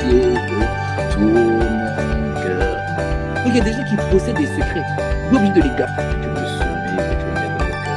entier de tout mon cœur. Et il y a des gens qui possèdent des secrets. Vous obligé de les garder. Je me souviens et je mets dans mon cœur.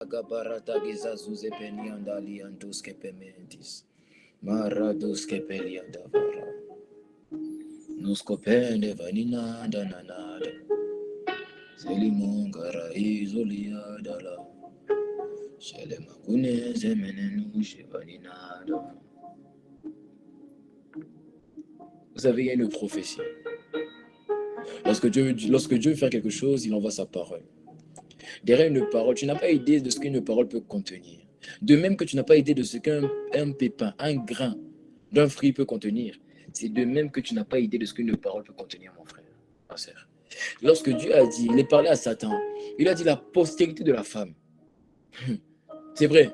Gabarata gizazuze penianda liantus kepementis. Maradus kepelianda vara. Nuskopende vanina dananada. Selimongara izoliadala. Selemakune zemenenu chevaninada. Vous savez, il y a une prophétie. Lorsque Dieu veut faire quelque chose, il envoie sa parole. Derrière une parole, tu n'as pas idée de ce qu'une parole peut contenir. De même que tu n'as pas idée de ce qu'un pépin, un grain d'un fruit peut contenir. C'est de même que tu n'as pas idée de ce qu'une parole peut contenir, mon frère, ma sœur. Lorsque Dieu a dit, il est parlé à Satan, il a dit la postérité de la femme. C'est vrai,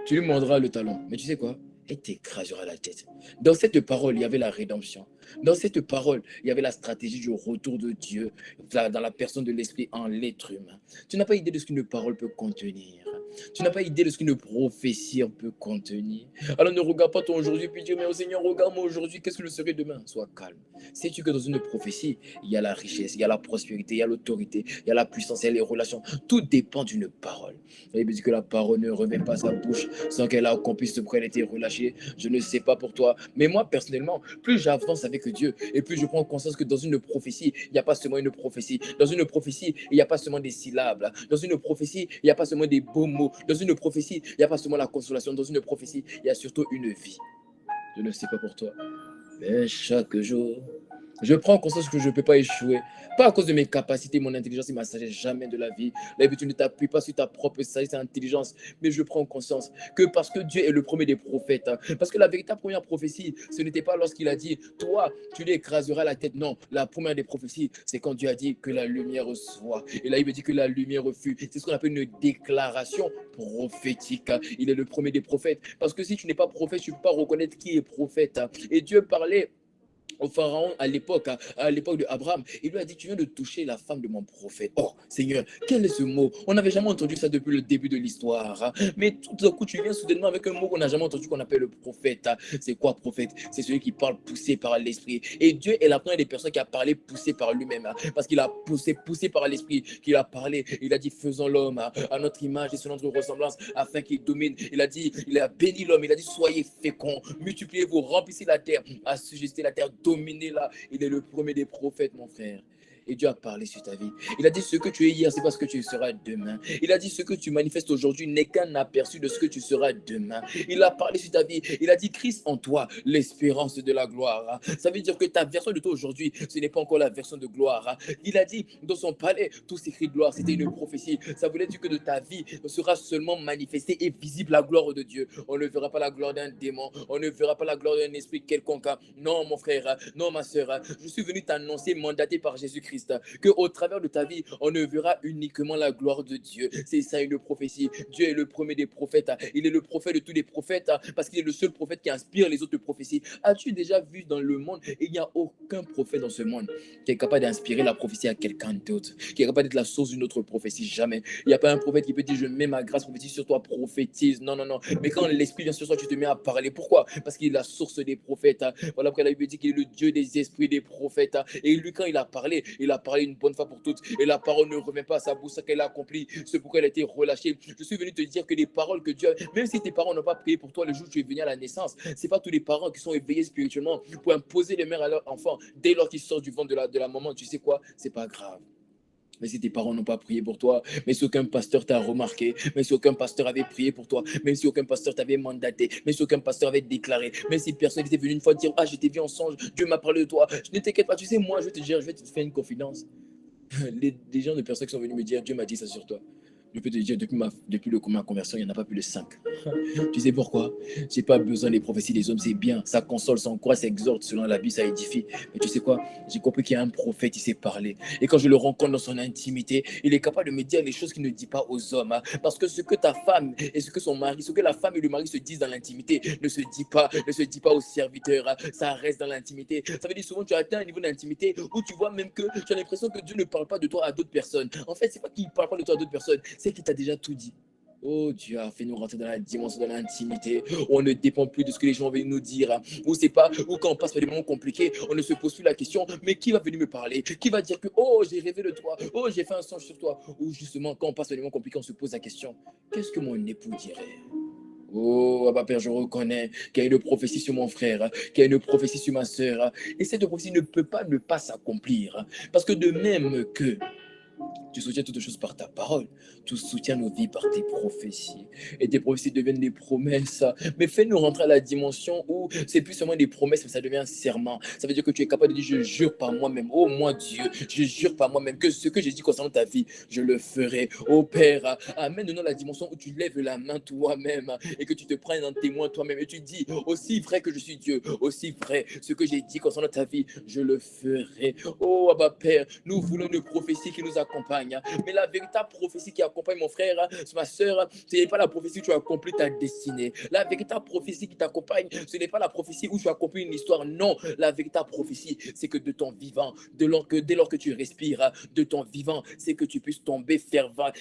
tu lui mordras le talon, mais tu sais quoi? Elle t'écrasera la tête. Dans cette parole, il y avait la rédemption. Dans cette parole, il y avait la stratégie du retour de Dieu dans la personne de l'esprit en l'être humain. Tu n'as pas idée de ce qu'une parole peut contenir. Tu n'as pas idée de ce qu'une prophétie peut contenir. Alors ne regarde pas ton aujourd'hui puis dis, mais au Seigneur, regarde-moi aujourd'hui, qu'est-ce que je serai demain? Sois calme. Sais-tu que dans une prophétie, il y a la richesse, il y a la prospérité, il y a l'autorité, il y a la puissance, il y a les relations. Tout dépend d'une parole. Il dit que la parole ne revient pas à sa bouche sans qu'elle accomplisse ce qu'elle a été relâchée. Je ne sais pas pour toi, mais moi personnellement, plus j'avance avec Dieu et plus je prends conscience que dans une prophétie, il n'y a pas seulement une prophétie. Dans une prophétie, il n'y a pas seulement des syllabes. Dans une prophétie, il n'y a pas seulement des beaux mots. Dans une prophétie, il n'y a pas seulement la consolation. Dans une prophétie, il y a surtout une vie. Je ne sais pas pour toi, mais chaque jour, je prends conscience que je ne peux pas échouer. Pas à cause de mes capacités, mon intelligence et ma sagesse, jamais de la vie. La vie, tu ne t'appuies pas sur ta propre sagesse et intelligence, mais je prends conscience que parce que Dieu est le premier des prophètes, parce que la véritable première prophétie, ce n'était pas lorsqu'il a dit, toi, tu lui écraseras la tête. Non, la première des prophéties, c'est quand Dieu a dit que la lumière soit. Et là, il veut dire que la lumière fut. C'est ce qu'on appelle une déclaration prophétique. Il est le premier des prophètes. Parce que si tu n'es pas prophète, tu ne peux pas reconnaître qui est prophète. Et Dieu parlait au pharaon à l'époque de Abraham, il lui a dit, tu viens de toucher la femme de mon prophète. Oh Seigneur, quel est ce mot? On n'avait jamais entendu ça depuis le début de l'histoire, mais tout d'un coup tu viens soudainement avec un mot qu'on n'a jamais entendu, qu'on appelle le prophète. C'est quoi prophète? C'est celui qui parle poussé par l'esprit. Et Dieu est la première des personnes qui a parlé poussé par lui-même, parce qu'il a poussé par l'esprit, qu'il a parlé. Il a dit, faisons l'homme à notre image et selon notre ressemblance, afin qu'il domine. Il a dit, il a béni l'homme, il a dit, soyez féconds, multipliez-vous, remplissez la terre, assujettez la terre, dominez-la. Il est le premier des prophètes, mon frère. Et Dieu a parlé sur ta vie. Il a dit ce que tu es hier, c'est pas ce que tu seras demain. Il a dit ce que tu manifestes aujourd'hui n'est qu'un aperçu de ce que tu seras demain. Il a parlé sur ta vie. Il a dit Christ en toi, l'espérance de la gloire. Ça veut dire que ta version de toi aujourd'hui, ce n'est pas encore la version de gloire. Il a dit dans son palais, tout s'écrit gloire. C'était une prophétie. Ça voulait dire que de ta vie sera seulement manifestée et visible la gloire de Dieu. On ne verra pas la gloire d'un démon. On ne verra pas la gloire d'un esprit quelconque. Non, mon frère, non, ma soeur. Je suis venu t'annoncer, mandaté par Jésus-Christ, qu'au travers de ta vie, on ne verra uniquement la gloire de Dieu. C'est ça une prophétie. Dieu est le premier des prophètes. Il est le prophète de tous les prophètes parce qu'il est le seul prophète qui inspire les autres prophéties. As-tu déjà vu dans le monde, il n'y a aucun prophète dans ce monde qui est capable d'inspirer la prophétie à quelqu'un d'autre, qui est capable d'être la source d'une autre prophétie. Jamais. Il n'y a pas un prophète qui peut dire je mets ma grâce prophétique sur toi, prophétise. Non, non, non. Mais quand l'esprit vient sur toi, tu te mets à parler. Pourquoi? Parce qu'il est la source des prophètes. Voilà pourquoi la Bible dit qu'il est le Dieu des esprits des prophètes. Et lui, quand il a parlé une bonne fois pour toutes. Et la parole ne revient pas à sa bouche, ça qu'elle a accompli. C'est pourquoi elle a été relâchée. Je suis venu te dire que les paroles que Dieu a, même si tes parents n'ont pas prié pour toi le jour où tu es venu à la naissance, c'est pas tous les parents qui sont éveillés spirituellement pour imposer les mains à leurs enfants dès lors qu'ils sortent du ventre de la maman. Tu sais quoi? C'est pas grave. Mais si tes parents n'ont pas prié pour toi, mais si aucun pasteur t'a remarqué, mais si aucun pasteur avait prié pour toi, même si aucun pasteur t'avait mandaté, mais si aucun pasteur avait déclaré, même si personne n'était venu une fois dire ah, je t'ai vu en songe, Dieu m'a parlé de toi, je ne t'inquiète pas, tu sais, moi, je vais te dire, je vais te faire une confidence. Les gens de personnes qui sont venus me dire Dieu m'a dit ça sur toi. Je peux te dire, depuis ma conversion, il n'y en a pas plus de 5. Tu sais pourquoi? J'ai pas besoin des prophéties des hommes, c'est bien. Ça console, ça encourage, ça exhorte. Selon la Bible, ça édifie. Mais tu sais quoi? J'ai compris qu'il y a un prophète, il sait parler. Et quand je le rencontre dans son intimité, il est capable de me dire les choses qu'il ne dit pas aux hommes. Parce que ce que ta femme et ce que son mari, ce que la femme et le mari se disent dans l'intimité, ne se dit pas aux serviteurs. Ça reste dans l'intimité. Ça veut dire souvent tu as atteint un niveau d'intimité où tu vois même que tu as l'impression que Dieu ne parle pas de toi à d'autres personnes. En fait, c'est pas qu'il ne parle pas de toi à d'autres personnes, c'est qu'il t'a déjà tout dit. Oh, Dieu a fait nous rentrer dans la dimension de l'intimité, où on ne dépend plus de ce que les gens veulent nous dire, où c'est pas, où quand on passe par des moments compliqués, on ne se pose plus la question, mais qui va venir me parler? Qui va dire que, oh, j'ai rêvé de toi, oh, j'ai fait un songe sur toi? Ou justement, quand on passe par des moments compliqués, on se pose la question, qu'est-ce que mon époux dirait? Oh, Abba Père, je reconnais qu'il y a une prophétie sur mon frère, qu'il y a une prophétie sur ma soeur, et cette prophétie ne peut pas ne pas s'accomplir, parce que de même que tu soutiens toutes choses par ta parole. Tu soutiens nos vies par tes prophéties. Et tes prophéties deviennent des promesses. Mais fais-nous rentrer à la dimension où c'est plus seulement des promesses, mais ça devient un serment. Ça veut dire que tu es capable de dire, je jure par moi-même. Oh, moi Dieu, je jure par moi-même que ce que j'ai dit concernant ta vie, je le ferai. Oh Père, amène-nous à la dimension où tu lèves la main toi-même et que tu te prennes en témoin toi-même. Et tu dis, aussi vrai que je suis Dieu, aussi vrai, ce que j'ai dit concernant ta vie, je le ferai. Oh, Abba Père, nous voulons une prophétie qui nous accompagne. Mais la véritable prophétie qui accompagne mon frère, ma soeur, ce n'est pas la prophétie où tu accomplis ta destinée. La véritable prophétie qui t'accompagne, ce n'est pas la prophétie où tu accomplis une histoire. Non, la véritable prophétie, c'est que de ton vivant, dès lors que tu respires, de ton vivant, c'est que tu puisses tomber fervent,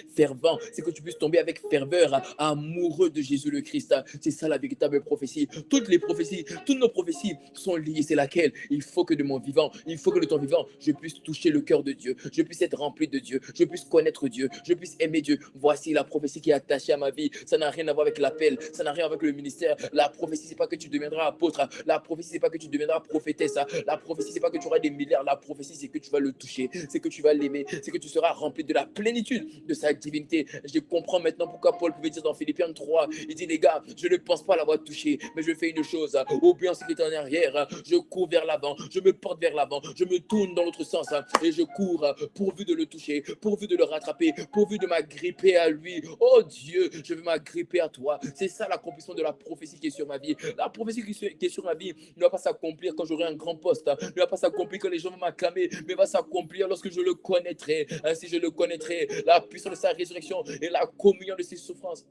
c'est que tu puisses tomber avec ferveur, amoureux de Jésus le Christ. C'est ça la véritable prophétie. Toutes les prophéties, toutes nos prophéties sont liées. C'est laquelle? Il faut que de mon vivant, il faut que de ton vivant, je puisse toucher le cœur de Dieu, je puisse être rempli de Dieu, je puisse connaître Dieu, je puisse aimer Dieu. Voici la prophétie qui est attachée à ma vie. Ça n'a rien à voir avec l'appel, ça n'a rien à voir avec le ministère. La prophétie, c'est pas que tu deviendras apôtre. La prophétie, c'est pas que tu deviendras prophétesse. La prophétie, c'est pas que tu auras des milliards. La prophétie, c'est que tu vas le toucher, c'est que tu vas l'aimer, c'est que tu seras rempli de la plénitude de sa divinité. Je comprends maintenant pourquoi Paul pouvait dire dans Philippiens 3, il dit les gars, je ne pense pas l'avoir touché, mais je fais une chose, au bien ce qui est en arrière, je cours vers l'avant, je me porte vers l'avant, je me tourne dans l'autre sens et je cours pourvu de le toucher, pourvu de le rattraper, pourvu de m'agripper à lui. Oh Dieu, je veux m'agripper à toi. C'est ça l'accomplissement de la prophétie qui est sur ma vie. La prophétie qui est sur ma vie ne va pas s'accomplir quand j'aurai un grand poste, ne va pas s'accomplir quand les gens vont m'acclamer, mais va s'accomplir lorsque je le connaîtrai. Ainsi je le connaîtrai, la puissance de sa résurrection et la communion de ses souffrances.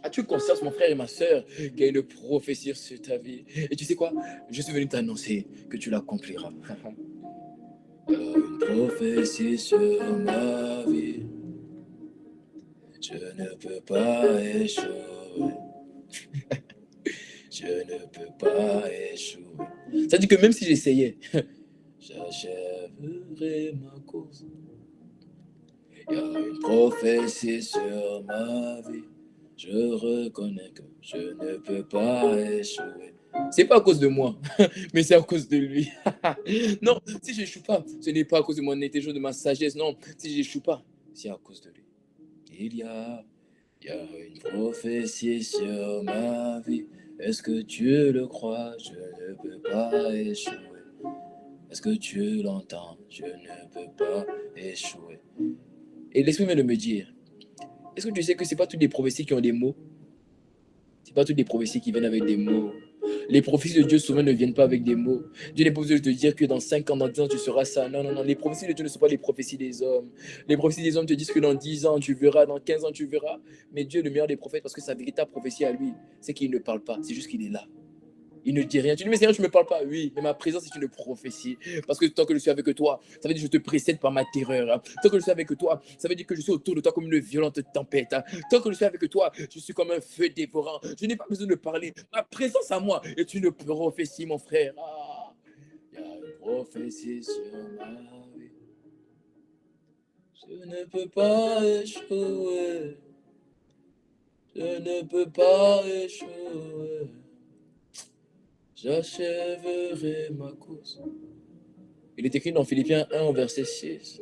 As-tu conscience, mon frère et ma soeur, qu'il y a une prophétie sur ta vie? Et tu sais quoi? Je suis venu t'annoncer que tu l'accompliras. Une prophétie sur ma vie, je ne peux pas échouer. Je ne peux pas échouer. Ça dit que même si j'essayais, j'achèverai ma course. Il y a une prophétie sur ma vie. Je reconnais que je ne peux pas échouer. C'est pas à cause de moi, mais c'est à cause de lui. Non, si je n'échoue pas, ce n'est pas à cause de mon intelligence, de ma sagesse. Non, si je n'échoue pas, c'est à cause de lui. Il y a, il y a une prophétie sur ma vie. Est-ce que tu le crois? Je ne peux pas échouer. Est-ce que tu l'entends? Je ne peux pas échouer. Et l'Esprit vient de me dire, est-ce que tu sais que ce n'est pas toutes les prophéties qui ont des mots? Ce n'est pas toutes les prophéties qui viennent avec des mots. Les prophéties de Dieu souvent ne viennent pas avec des mots. Dieu n'est pas besoin de te dire que dans 5 ans, dans 10 ans, tu seras ça. Non, non, non. Les prophéties de Dieu ne sont pas les prophéties des hommes. Les prophéties des hommes te disent que dans 10 ans, tu verras, dans 15 ans, tu verras. Mais Dieu est le meilleur des prophètes parce que sa véritable prophétie à lui, c'est qu'il ne parle pas. C'est juste qu'il est là. Il ne dit rien. Tu dis, mais Seigneur, tu ne me parles pas. Oui, mais ma présence est une prophétie. Parce que tant que je suis avec toi, ça veut dire que je te précède par ma terreur. Tant que je suis avec toi, ça veut dire que je suis autour de toi comme une violente tempête. Tant que je suis avec toi, je suis comme un feu dévorant. Je n'ai pas besoin de parler. Ma présence à moi est une prophétie, mon frère. Ah, il y a une prophétie sur ma vie. Je ne peux pas échouer. Je ne peux pas échouer. J'achèverai ma course. Il est écrit dans Philippiens 1, verset 6.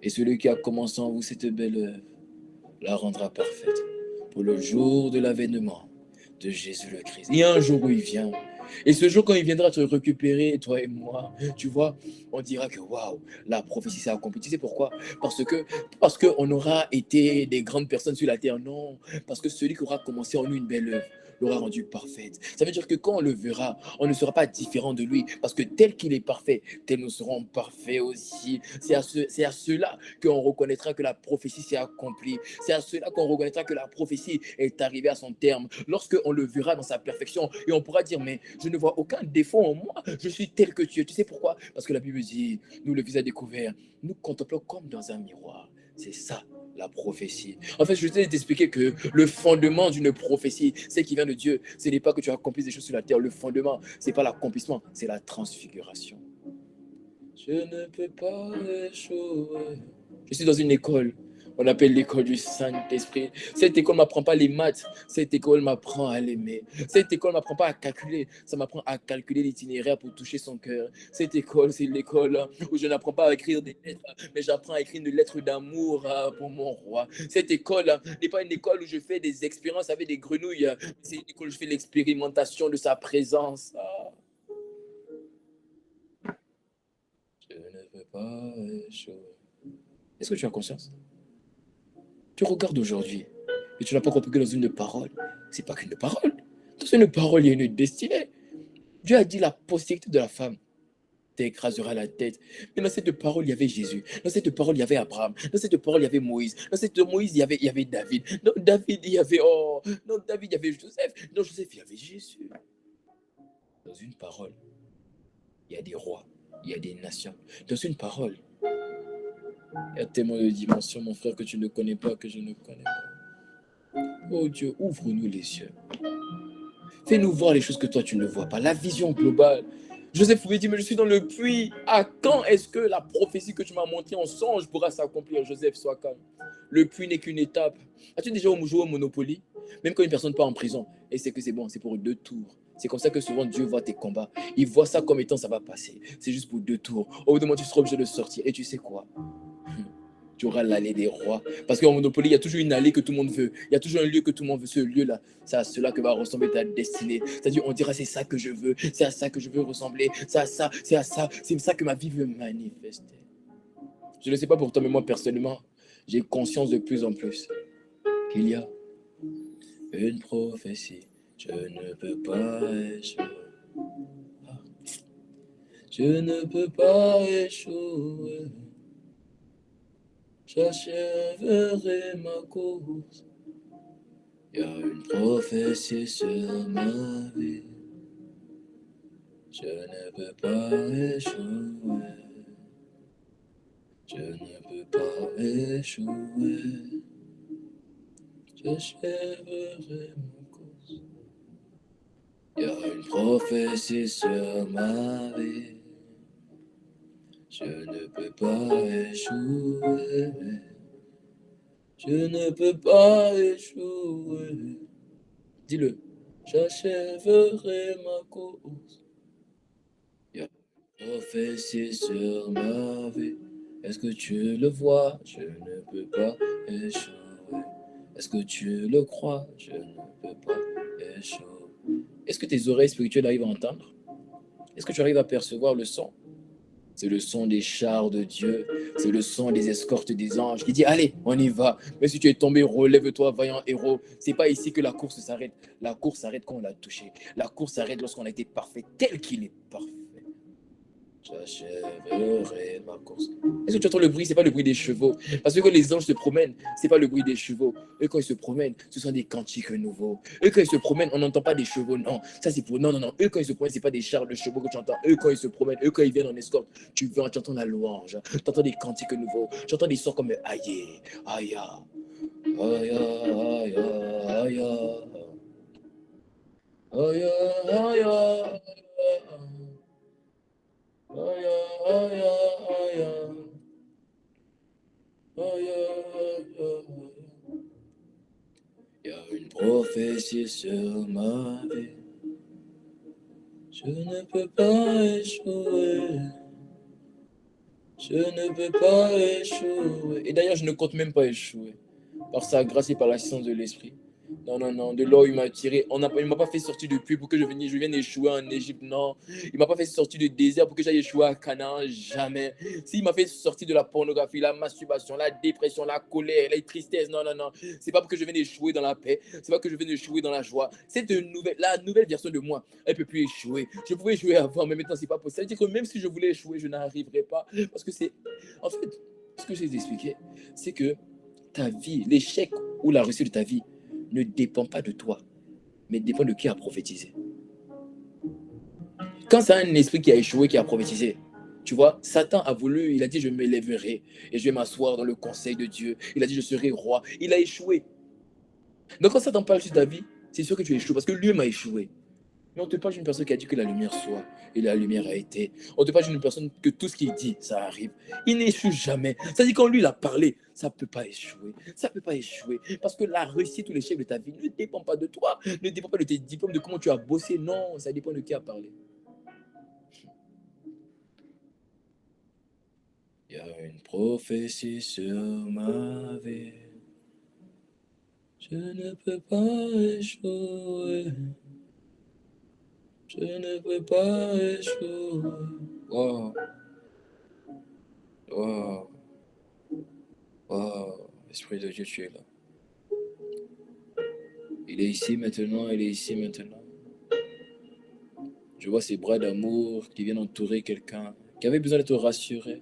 Et celui qui a commencé en vous cette belle œuvre la rendra parfaite pour le jour de l'avènement de Jésus le Christ. Il y a un jour où il vient. Et ce jour, quand il viendra te récupérer, toi et moi, tu vois, on dira que waouh, la prophétie s'est accomplie. Tu sais pourquoi? Parce qu'on aura été des grandes personnes sur la terre. Non, parce que celui qui aura commencé en nous une belle œuvre l'aura rendue parfaite. Ça veut dire que quand on le verra, on ne sera pas différent de lui, parce que tel qu'il est parfait, tel nous serons parfaits aussi. C'est à cela qu'on reconnaîtra que la prophétie s'est accomplie. C'est à cela qu'on reconnaîtra que la prophétie est arrivée à son terme. Lorsqu'on le verra dans sa perfection, et on pourra dire, mais je ne vois aucun défaut en moi, je suis tel que tu es. Tu sais pourquoi? Parce que la Bible dit, nous le visage découvert, nous contemplons comme dans un miroir. C'est ça, la prophétie. En fait, je vais t'expliquer que le fondement d'une prophétie, c'est qui vient de Dieu. Ce n'est pas que tu accomplisses des choses sur la terre. Le fondement, ce n'est pas l'accomplissement, c'est la transfiguration. Je ne peux pas échouer. Je suis dans une école. On appelle l'école du Saint-Esprit. Cette école ne m'apprend pas les maths. Cette école m'apprend à l'aimer. Cette école ne m'apprend pas à calculer. Ça m'apprend à calculer l'itinéraire pour toucher son cœur. Cette école, c'est l'école où je n'apprends pas à écrire des lettres, mais j'apprends à écrire une lettre d'amour pour mon roi. Cette école n'est pas une école où je fais des expériences avec des grenouilles. C'est une école où je fais l'expérimentation de sa présence. Je ne peux pas échouer. Est-ce que tu as conscience? Tu regardes aujourd'hui et tu n'as pas compris que dans une parole, c'est pas qu'une parole. Dans une parole, il y a une destinée. Dieu a dit la postérité de la femme t'écrasera la tête. Mais dans cette parole, il y avait Jésus. Dans cette parole, il y avait Abraham. Dans cette parole, il y avait Moïse. Dans cette Moïse, il y avait David. Dans David, il y avait dans David, il y avait Joseph. Dans Joseph, il y avait Jésus. Dans une parole, il y a des rois, il y a des nations. Dans une parole, il y a tellement de dimensions, mon frère, que tu ne connais pas, que je ne connais pas. Oh Dieu, ouvre-nous les yeux. Fais-nous voir les choses que toi, tu ne vois pas. La vision globale. Joseph pouvait dire, mais je suis dans le puits. À quand est-ce que la prophétie que tu m'as montrée en songe pourra s'accomplir? Joseph, sois calme. Le puits n'est qu'une étape. As-tu déjà joué au Monopoly? Même quand une personne part en prison, et c'est que c'est bon, c'est pour 2 tours. C'est comme ça que souvent Dieu voit tes combats. Il voit ça comme étant ça va passer. C'est juste pour 2 tours. Au bout d'un moment, tu seras obligé de sortir. Et tu sais quoi? Tu auras l'allée des rois. Parce qu'en Monopoly, il y a toujours une allée que tout le monde veut. Il y a toujours un lieu que tout le monde veut. Ce lieu-là, c'est à cela que va ressembler ta destinée. C'est-à-dire, on dira, c'est ça que je veux. C'est à ça que je veux ressembler. C'est à ça, c'est à ça. C'est ça que ma vie veut manifester. Je ne sais pas pour toi, mais moi, personnellement, j'ai conscience de plus en plus qu'il y a une prophétie. Je ne peux pas échouer. Je ne peux pas échouer. J'achèverai ma course. Il y a une prophétie sur ma vie. Je ne peux pas échouer. Je ne peux pas échouer. J'achèverai ma course. Il y a une prophétie sur ma vie. Je ne peux pas échouer. Je ne peux pas échouer. Dis-le. j'achèverai ma course. Il y a une prophétie sur ma vie. Est-ce que tu le vois? Je ne peux pas échouer. Est-ce que tu le crois? Je ne peux pas échouer. Est-ce que tes oreilles spirituelles arrivent à entendre? Est-ce que tu arrives à percevoir le son? C'est le son des chars de Dieu. C'est le son des escortes des anges qui dit allez, on y va. Mais si tu es tombé, relève-toi, vaillant héros. C'est pas ici que la course s'arrête. La course s'arrête quand on l'a touché. La course s'arrête lorsqu'on a été parfait tel qu'il est parfait. J'achèverai ma course. Est-ce que tu entends le bruit? C'est pas le bruit des chevaux. Parce que quand les anges se promènent, c'est pas le bruit des chevaux. Eux, quand ils se promènent, ce sont des cantiques nouveaux. Eux, quand ils se promènent, on n'entend pas des chevaux. Non, ça c'est pour. Non, non, non. Eux, quand ils se promènent, c'est pas des chars de chevaux que tu entends. Eux, quand ils se promènent, eux, quand ils viennent en escorte, tu entends la louange. Tu entends des cantiques nouveaux. Tu entends des sons comme aïe, aïe, aïe, aïe, aïe, aïe, aïe, aïe. Aïe, aïe, aïe, aïe, aïe. Il y a une prophétie sur ma vie. Je ne peux pas échouer. Je ne peux pas échouer. Et d'ailleurs, je ne compte même pas échouer. Par sa grâce et par l'assistance de l'Esprit. Non, non, non. De là où il m'a tiré. Il ne m'a pas fait sortir du puits pour que je vienne échouer en Égypte. Non. Il ne m'a pas fait sortir du désert pour que j'aille échouer à Canaan. Jamais. S'il m'a fait sortir de la pornographie, la masturbation, la dépression, la colère, la tristesse. Non, non, non. C'est pas pour que je vienne échouer dans la paix. C'est pas que je vienne échouer dans la joie. La nouvelle version de moi, elle ne peut plus échouer. Je pouvais échouer avant, mais maintenant, c'est pas possible. C'est-à-dire que même si je voulais échouer, je n'arriverais pas. Parce que c'est. En fait, ce que j'ai expliqué, c'est que ta vie, l'échec ou la réussite de ta vie ne dépend pas de toi, mais dépend de qui a prophétisé. Quand c'est un esprit qui a échoué, qui a prophétisé, tu vois, Satan a voulu, il a dit je m'élèverai et je vais m'asseoir dans le conseil de Dieu. Il a dit je serai roi. Il a échoué. Donc quand Satan parle sur ta vie, c'est sûr que tu échoues parce que lui m'a échoué. Mais on te parle d'une personne qui a dit que la lumière soit, et la lumière a été. On te parle d'une personne que tout ce qu'il dit, ça arrive. Il n'échoue jamais. C'est-à-dire quand lui, il a parlé, ça ne peut pas échouer. Ça ne peut pas échouer. Parce que la réussite ou l'échec de ta vie ne dépend pas de toi, ne dépend pas de tes diplômes, de comment tu as bossé. Non, ça dépend de qui a parlé. Il y a une prophétie sur ma vie. Je ne peux pas échouer. Je ne peux pas échouer. Wow. Wow. Wow. Esprit de Dieu, tu es là. Il est ici maintenant, il est ici maintenant. Je vois ces bras d'amour qui viennent entourer quelqu'un qui avait besoin d'être rassuré.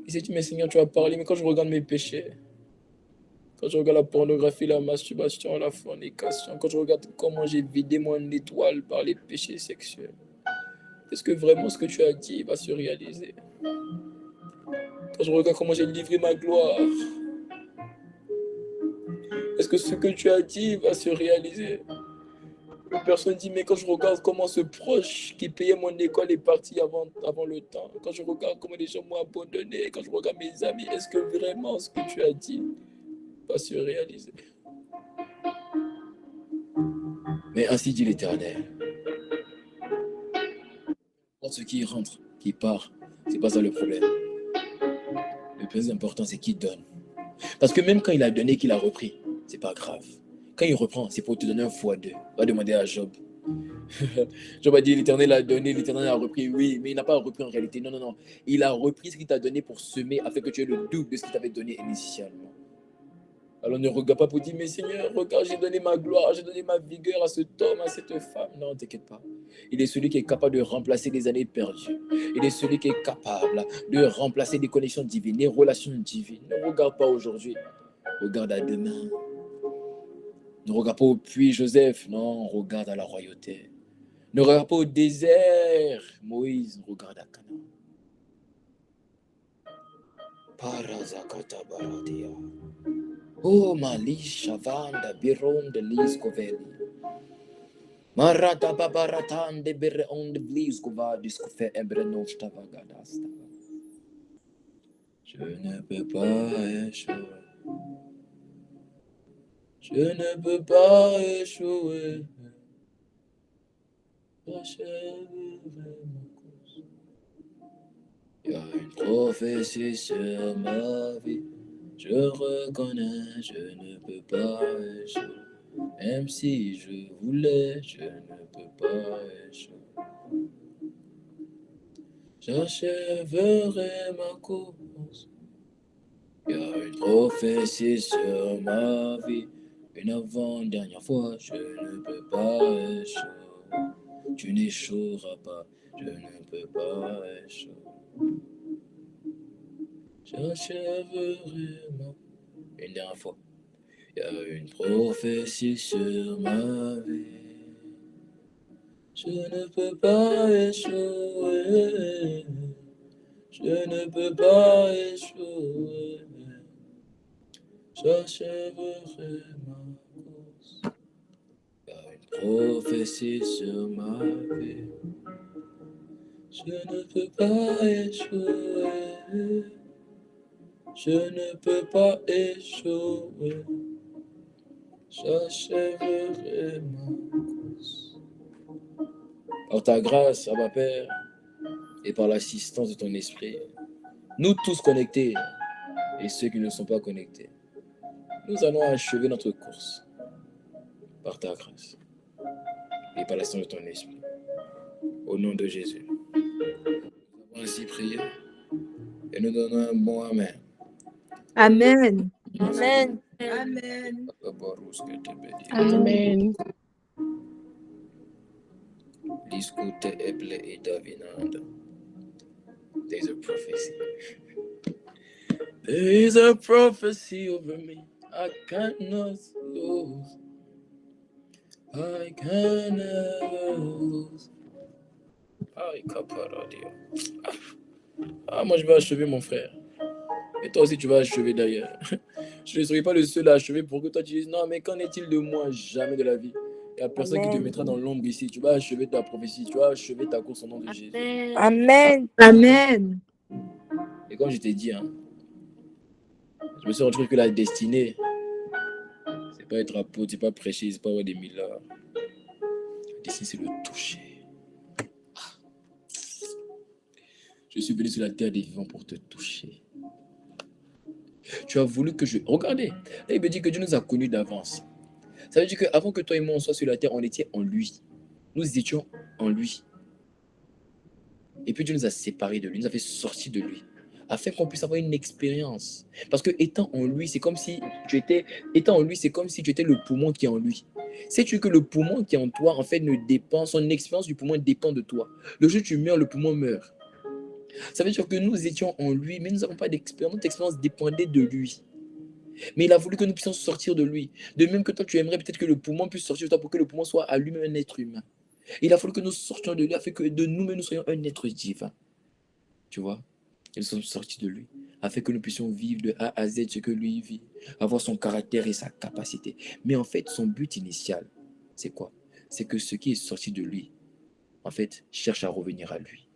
Il s'est dit, mais Seigneur, tu as parlé, mais quand je regarde mes péchés, quand je regarde la pornographie, la masturbation, la fornication, quand je regarde comment j'ai vidé mon étoile par les péchés sexuels, est-ce que vraiment ce que tu as dit va se réaliser? Quand je regarde comment j'ai livré ma gloire, est-ce que ce que tu as dit va se réaliser? Une personne dit, mais quand je regarde comment ce proche qui payait mon école est parti avant le temps, quand je regarde comment les gens m'ont abandonné, quand je regarde mes amis, est-ce que vraiment ce que tu as dit va se réaliser? Mais ainsi dit l'Éternel, ce qui rentre, qui part, c'est pas ça le problème. Le plus important, c'est qui donne. Parce que même quand il a donné, qu'il a repris, c'est pas grave. Quand il reprend, c'est pour te donner un fois deux. Va demander à Job. Job a dit, l'Éternel a donné, l'Éternel a repris. Oui, mais il n'a pas repris en réalité. Non, non, non. Il a repris ce qu'il t'a donné pour semer afin que tu aies le double de ce qu'il t'avait donné initialement. Alors ne regarde pas pour dire, mais Seigneur, regarde, j'ai donné ma gloire, j'ai donné ma vigueur à cet homme, à cette femme. Non, t'inquiète pas. Il est celui qui est capable de remplacer des années perdues. Il est celui qui est capable de remplacer des connexions divines, des relations divines. Ne regarde pas aujourd'hui, regarde à demain. Ne regarde pas au puits Joseph, non, regarde à la royauté. Ne regarde pas au désert, Moïse, regarde à Canaan. Parazakata baradia. Oh, Malisha Vanda Bironde Liscoveli. Marata Babaratan de Bereon de Bliskova Discofe Ebrenovsta Vagadasta. Je ne peux pas échouer. Je ne peux pas échouer. j'achèverai ma course. Il y a une prophétie sur ma vie. Je reconnais, je ne peux pas échouer. Même si je voulais, je ne peux pas échouer. J'achèverai ma course. Il y a une prophétie sur ma vie. Une avant-dernière fois, je ne peux pas échouer. Tu n'échoueras pas, je ne peux pas échouer. J'achèverai ma... Une dernière fois. Il y a une prophétie sur ma vie. Je ne peux pas échouer. Je ne peux pas échouer. J'achèverai ma course. Il y a une prophétie sur ma vie. Je ne peux pas échouer. Je ne peux pas échouer. J'achèverai ma course. Par ta grâce, Abba Père, et par l'assistance de ton esprit, nous tous connectés et ceux qui ne sont pas connectés, nous allons achever notre course par ta grâce et par l'assistance de ton esprit. Au nom de Jésus. Nous avons ainsi prié et nous donnons un bon Amen. Amen. Amen. Amen. Amen. There's a prophecy. There is a prophecy over me. I cannot lose. I can never lose. Moi je vais achever mon frère. Et toi aussi tu vas achever d'ailleurs. Je ne serai pas le seul à achever pour que toi tu dises non mais qu'en est-il de moi? Jamais de la vie. Il n'y a personne qui te mettra dans l'ombre ici. Tu vas achever ta prophétie. Tu vas achever ta course au nom de Jésus. Amen. Amen. Et comme je t'ai dit, je me suis rendu compte que la destinée, c'est pas être apôtre, c'est pas prêcher, c'est pas avoir des milliards. La destinée, c'est le toucher. Je suis venu sur la terre des vivants pour te toucher. Tu as voulu que je... Regardez, là, il me dit que Dieu nous a connus d'avance. Ça veut dire qu'avant que toi et moi, on soit sur la terre, on était en lui. Nous étions en lui. Et puis Dieu nous a séparés de lui, nous a fait sortir de lui, afin qu'on puisse avoir une expérience. Parce que étant en lui, c'est comme si tu étais... Étant en lui, c'est comme si tu étais le poumon qui est en lui. Sais-tu que le poumon qui est en toi, en fait, ne dépend... Son expérience du poumon dépend de toi. Le jour où tu meurs, le poumon meurt. Ça veut dire que nous étions en lui, mais nous n'avons pas d'expérience. Notre expérience dépendait de lui. Mais il a voulu que nous puissions sortir de lui. De même que toi, tu aimerais peut-être que le poumon puisse sortir de toi pour que le poumon soit à lui-même un être humain. Il a fallu que nous sortions de lui afin que de nous-mêmes nous soyons un être divin. Tu vois? Et nous sommes sortis de lui afin que nous puissions vivre de A à Z ce que lui vit, avoir son caractère et sa capacité. Mais en fait, son but initial, c'est quoi? C'est que ce qui est sorti de lui, en fait, cherche à revenir à lui.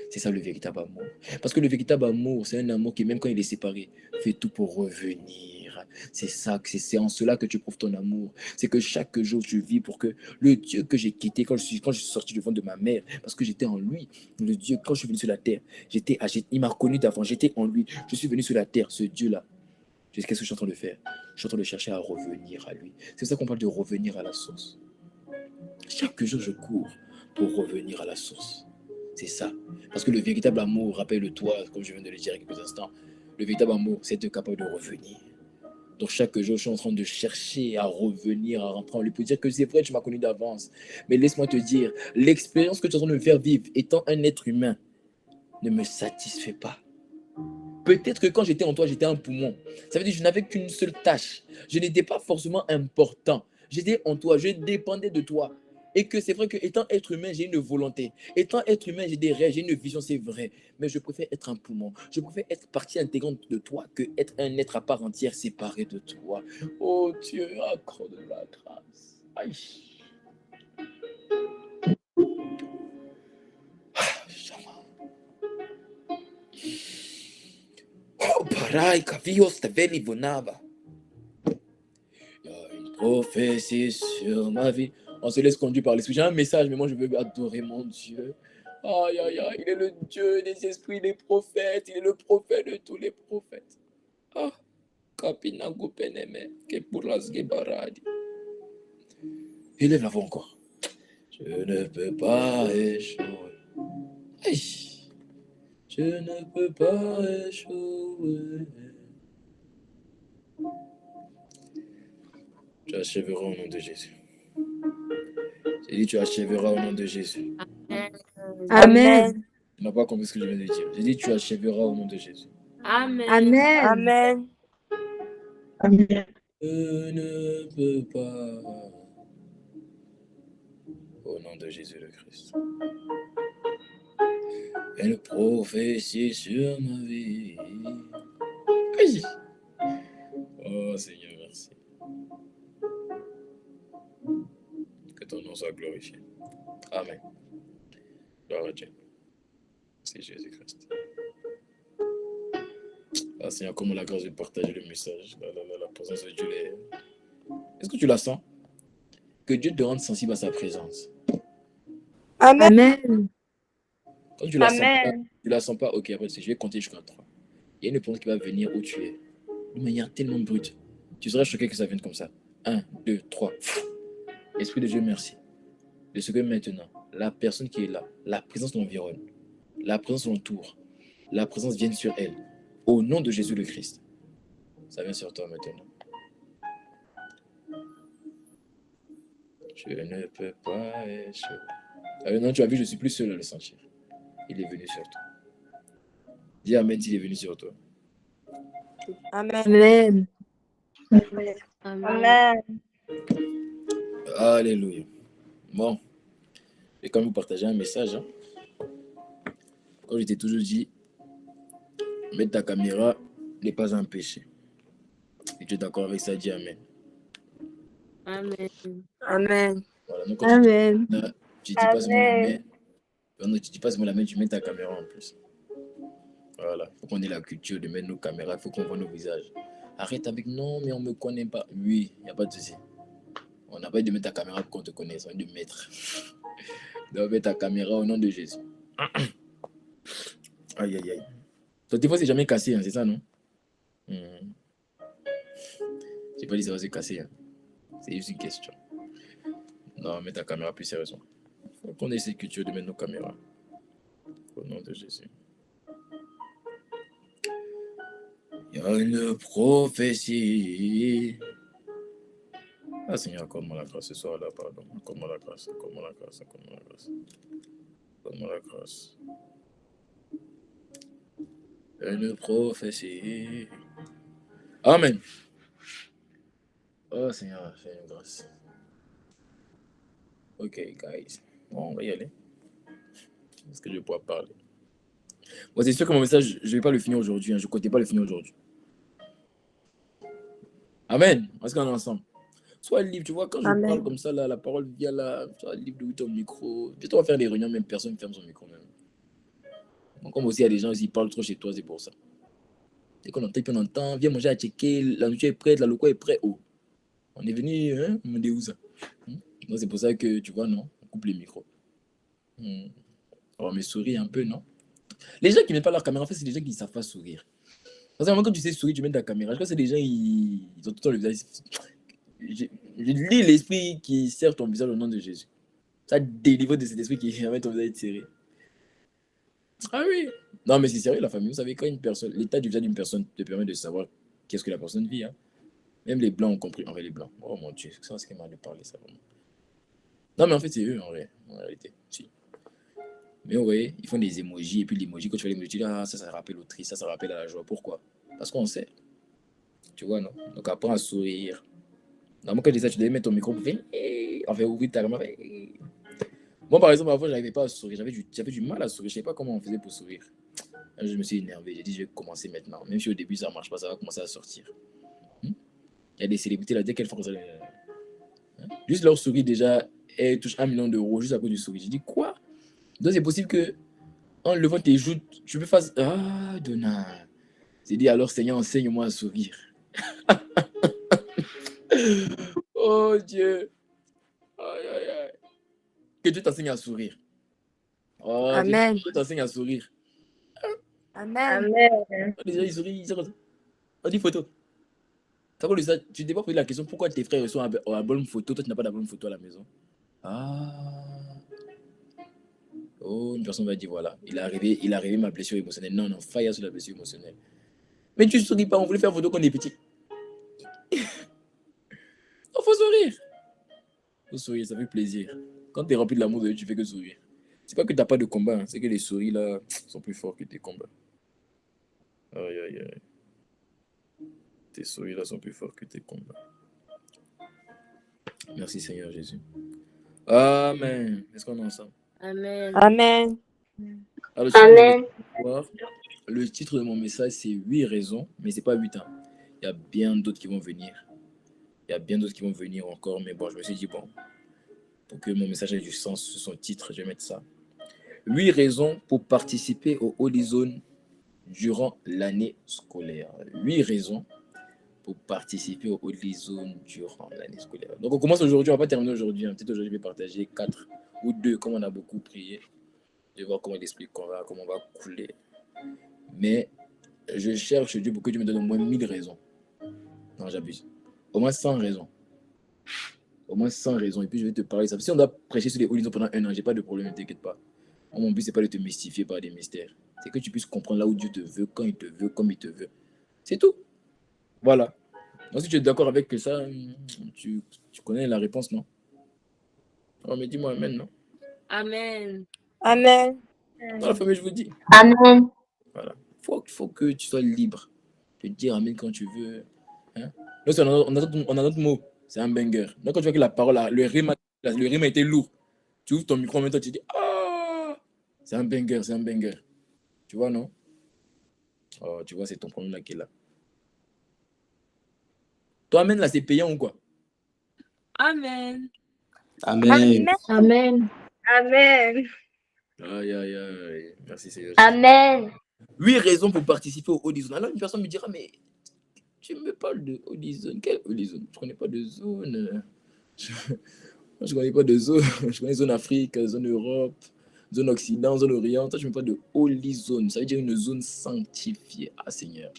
C'est ça le véritable amour. Parce que le véritable amour, c'est un amour qui, même quand il est séparé, fait tout pour revenir. C'est ça, c'est en cela que tu prouves ton amour. C'est que chaque jour, tu vis pour que le Dieu que j'ai quitté quand je suis sorti du ventre de ma mère, parce que j'étais en lui, le Dieu, quand je suis venu sur la terre, il m'a connu d'avant, j'étais en lui. Je suis venu sur la terre, ce Dieu-là. Qu'est-ce que je suis en train de faire? Je suis en train de chercher à revenir à lui. C'est ça qu'on parle de revenir à la source. Chaque jour, je cours pour revenir à la source. C'est ça. Parce que le véritable amour, rappelle-toi, comme je viens de le dire il y a quelques instants, le véritable amour, c'est être capable de revenir. Donc chaque jour, je suis en train de chercher à revenir, à rentrer en lui pour dire que c'est vrai, tu m'as connu d'avance. Mais laisse-moi te dire, l'expérience que tu es en train de me faire vivre, étant un être humain, ne me satisfait pas. Peut-être que quand j'étais en toi, j'étais un poumon. Ça veut dire que je n'avais qu'une seule tâche. Je n'étais pas forcément important. J'étais en toi, je dépendais de toi. Et que c'est vrai qu'étant être humain, j'ai une volonté. Étant être humain, j'ai des rêves, j'ai une vision, c'est vrai. Mais je préfère être un poumon. Je préfère être partie intégrante de toi que être un être à part entière séparé de toi. Oh Dieu, accorde la grâce. Aïe. Oh, pareil, Kavios Taveli Bonava. Il y a une prophétie sur ma vie. On se laisse conduire par l'esprit. J'ai un message, mais moi, je veux adorer mon Dieu. Aïe, aïe, aïe, il est le Dieu des esprits, des prophètes. Il est le prophète de tous les prophètes. Ah, Kapina Gopeneme, Kepulas Gebaradi. Élève la voix encore. Je ne peux pas échouer. Aïe. Je ne peux pas échouer. Tu achèveras au nom de Jésus. J'ai dit, tu achèveras au nom de Jésus. Amen. Tu n'as pas compris ce que je viens de dire. J'ai dit, tu achèveras au nom de Jésus. Amen. Amen. Amen. Je ne peux pas. Au nom de Jésus le Christ. Une prophétie sur ma vie. Aïe. Oh Seigneur, merci. Que ton nom soit glorifié. Amen. Gloire à Dieu. C'est Jésus-Christ. Ah Seigneur, comment la grâce de partager le message. La présence de Dieu. Est-ce que tu la sens? Que Dieu te rende sensible à sa présence. Amen. Amen. Quand tu la sens pas, Amen. tu la sens pas, ok, après je vais compter jusqu'à 3. Il y a une présence qui va venir où tu es. De manière tellement brute. Tu seras choqué que ça vienne comme ça. 1, 2, 3. Esprit de Dieu, merci. De ce que maintenant, la personne qui est là, la présence l'environne, la présence l'entoure, la présence vient sur elle. Au nom de Jésus le Christ. Ça vient sur toi maintenant. Je ne peux pas échouer. Ah non, tu as vu, je suis plus seul à le sentir. Il est venu sur toi. Dis Amen s'il est venu sur toi. Amen. Amen. Amen. Alléluia. Bon, je vais quand même vous partager un message. Hein. Comme je t'ai toujours dit, mettre ta caméra n'est pas un péché. Si tu es d'accord avec ça, dis Amen. Amen. Amen. Voilà, donc quand Amen. tu dis pas seulement la main, tu dis pas seulement la main, tu mets ta caméra en plus. Voilà, il faut qu'on ait la culture de mettre nos caméras, il faut qu'on voit nos visages. Arrête avec non, mais on me connaît pas. Oui, il n'y a pas de souci. On n'a pas dit de mettre ta caméra pour qu'on te connaisse, on dit de mettre. Donc, mettre ta caméra au nom de Jésus. Aïe, aïe, aïe. Ton téléphone, c'est jamais cassé, hein, c'est ça, non? J'ai pas dit ça va se casser. Hein. C'est juste une question. Non, mets ta caméra plus sérieusement. Il faut qu'on ait cette culture de mettre nos caméras. Au nom de Jésus. Il y a une prophétie. Ah Seigneur, accorde-moi la grâce ce soir-là, pardon. Accorde-moi la grâce, accorde-moi la grâce, accorde-moi la grâce. Accorde-moi la grâce. Une prophétie. Amen. Oh Seigneur, fais une grâce. Ok, guys. Bon, on va y aller. Est-ce que je vais pouvoir parler? Bon, c'est sûr que mon message, je ne vais pas le finir aujourd'hui. Hein. Je ne comptais pas le finir aujourd'hui. Amen. Est-ce qu'on est ensemble? Sois libre, tu vois, quand je parle comme ça, là, la parole vient là, sois libre d'ouvrir ton micro. Puis on va faire des réunions, même personne ne ferme son micro. Même. Donc, comme aussi, il y a des gens qui parlent trop chez toi, c'est pour ça. Dès qu'on entend, puis on entend, viens manger à checker, la nourriture est prête, la loco est prête. Oh, on est venu, hein, on est où ça? Donc, c'est pour ça que, tu vois, non, on coupe les micros. On me sourit un peu, non? Les gens qui ne mettent pas leur caméra, en fait, c'est des gens qui ne savent pas sourire. Parce que quand tu sais sourire, tu mets ta caméra. Je crois que c'est des gens, ils ont tout le temps le visage. Je lis l'esprit qui sert ton visage au nom de Jésus. Ça délivre de cet esprit qui permet ton visage serré. Ah oui. Non, mais c'est sérieux, la famille. Vous savez, quand une personne, l'état du visage d'une personne te permet de savoir qu'est-ce que la personne vit. Hein. Même les blancs ont compris. En vrai, les blancs. Oh mon Dieu, c'est ce qui m'a de parler, ça vraiment. Non, mais en fait, c'est eux, en vrai. En réalité. Si. Mais vous voyez, ils font des emojis. Et puis l'emoji, quand tu fais l'emoji, tu dis, ah, ça rappelle au triste, ça rappelle à la joie. Pourquoi? Parce qu'on sait. Tu vois, non? Donc, apprends à sourire. Normalement, quand je dis ça, tu devais mettre ton micro pour faire. Enfin, ouvrir ta caméra. Moi, par exemple, avant, je n'arrivais pas à sourire. J'avais du mal à sourire. Je ne sais pas comment on faisait pour sourire. Je me suis énervé. J'ai dit, je vais commencer maintenant. Même si au début, ça ne marche pas, ça va commencer à sortir. Il y a des célébrités là, dès qu'elles font ça. Juste leur sourire, déjà, elles touchent 1 million d'euros juste à cause du sourire. J'ai dit, quoi? Donc, c'est possible que en levant tes joues, tu peux faire. Ah, Donald. J'ai dit, alors, Seigneur, enseigne-moi à sourire. Oh Dieu. Aïe, aïe, que Dieu t'enseigne à sourire. Oh, Amen. Dieu t'enseigne à sourire. Amen. Déjà, il sourit, il sort comme ça. On dit photo. Ça veut dire ça, tu t'es pas posé la question pourquoi tes frères sont en album photo, toi tu n'as pas d'album photo à la maison. Ah. Oh, une personne va dire voilà, il est arrivé ma blessure émotionnelle. Non, non, fire sur la blessure émotionnelle. Mais tu souris pas, on voulait faire photo quand on est petit. Il faut sourire. Faut sourire, ça fait plaisir. Quand tu es rempli de l'amour de Dieu, tu fais que sourire. C'est pas que tu n'as pas de combat, hein, c'est que les souris là sont plus forts que tes combats. Aïe, aïe, aïe. Tes souris là sont plus forts que tes combats. Merci Seigneur Jésus. Amen. Est-ce qu'on est ensemble? Amen. Amen. Alors, Amen. le titre de mon message, c'est 8 raisons, mais c'est pas 8 ans. Il y a bien d'autres qui vont venir. Il y a bien d'autres qui vont venir encore, mais bon, je me suis dit, bon, pour que mon message ait du sens sur son titre, je vais mettre ça. 8 raisons pour participer au Holy Zone durant l'année scolaire. 8 raisons pour participer au Holy Zone durant l'année scolaire. Donc, on commence aujourd'hui, on va pas terminer aujourd'hui. Hein. Peut-être aujourd'hui, je vais partager 4 ou 2, comme on a beaucoup prié. Je vais voir comment l'esprit convainc, comment on va couler. Mais je cherche Dieu pour que Dieu me donne au moins 1000 raisons. Non, j'abuse. Au moins 100 raisons. Au moins 100 raisons. Et puis, je vais te parler de ça. Si on doit prêcher sur les horizons pendant 1 an, j'ai pas de problème, ne t'inquiète pas. Moi, mon but, c'est pas de te mystifier par des mystères. C'est que tu puisses comprendre là où Dieu te veut, quand il te veut, comme il te veut. C'est tout. Voilà. Donc, si tu es d'accord avec ça, tu connais la réponse, non? Oh, mais dis-moi Amen, non? Amen. Amen. Dans la famille, je vous dis. Amen. Voilà. Faut que tu sois libre de dire Amen quand tu veux. Hein? Nous, on a notre mot. C'est un banger. Donc, quand tu vois que la parole, le rime a été lourd, tu ouvres ton micro en même temps, tu dis ah, c'est un banger, c'est un banger. Tu vois, non? Oh, tu vois, c'est ton problème là qui est là. Toi, Amen, là, c'est payant ou quoi? Amen. Amen. Amen. Amen. Aïe, aïe, aïe. Merci, Seigneur. Amen. 8 raisons pour participer au Holy Zone. Alors, une personne me dira, mais tu me parles de Holy Zone. Quelle Holy Zone? Je ne connais pas de zone. Moi, je ne connais pas de zone. Je connais zone Afrique, zone Europe, zone Occident, zone Orient. Toi, je ne me parle de Holy Zone. Ça veut dire une zone sanctifiée. Ah, Seigneur.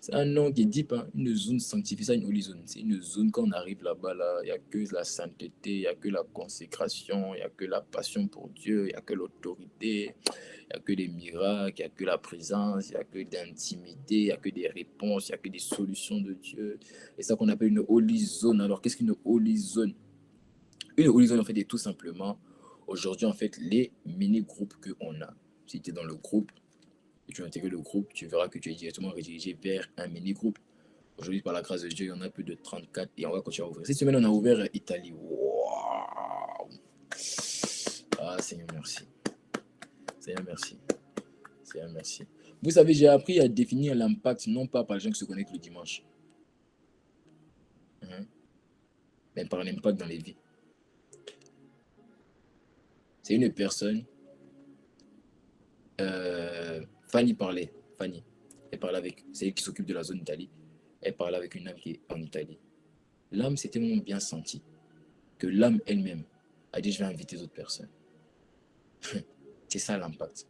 C'est un nom qui est deep, hein? Une zone sanctifiée, ça, une Holy Zone. C'est une zone, quand on arrive là-bas, là, il n'y a que la sainteté, il n'y a que la consécration, il n'y a que la passion pour Dieu, il n'y a que l'autorité, il n'y a que des miracles, il n'y a que la présence, il n'y a que d'intimité, il n'y a que des réponses, il n'y a que des solutions de Dieu. Et ça qu'on appelle une Holy Zone. Alors, qu'est-ce qu'une Holy Zone? Une Holy Zone, en fait, est tout simplement, aujourd'hui, en fait, les mini-groupes qu'on a. Si tu es dans le groupe, et tu intègres le groupe, tu verras que tu es directement redirigé vers un mini-groupe. Aujourd'hui, par la grâce de Dieu, il y en a plus de 34 et on va continuer à ouvrir. Cette semaine, on a ouvert Italie. Wow. Ah, Seigneur, merci. Seigneur, merci. Seigneur, merci. Vous savez, j'ai appris à définir l'impact, non pas par les gens qui se connectent le dimanche, mais par l'impact dans les vies. C'est une personne, Fanny parlait. Fanny, elle parlait avec, c'est elle qui s'occupe de la zone Italie. Elle parlait avec une âme qui est en Italie. L'âme s'est tellement bien sentie que l'âme elle-même a dit je vais inviter d'autres personnes. C'est ça l'impact.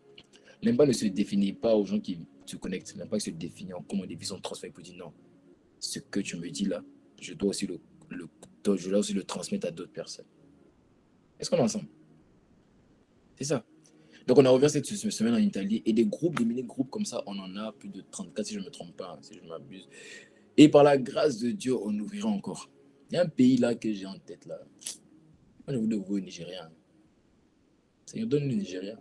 L'impact ne se définit pas aux gens qui se connectent. L'impact se définit en comment des vies sont transformées pour dire non. Ce que tu me dis là, je dois aussi le transmettre à d'autres personnes. Est-ce qu'on est ensemble? C'est ça. Donc on a ouvert cette semaine en Italie et des groupes, des mini-groupes comme ça, on en a plus de 34 si je ne me trompe pas, si je m'abuse. Et par la grâce de Dieu, on ouvrira encore. Il y a un pays là que j'ai en tête là. Moi, je voulais ouvrir au Nigeria. Seigneur, donne le Nigeria.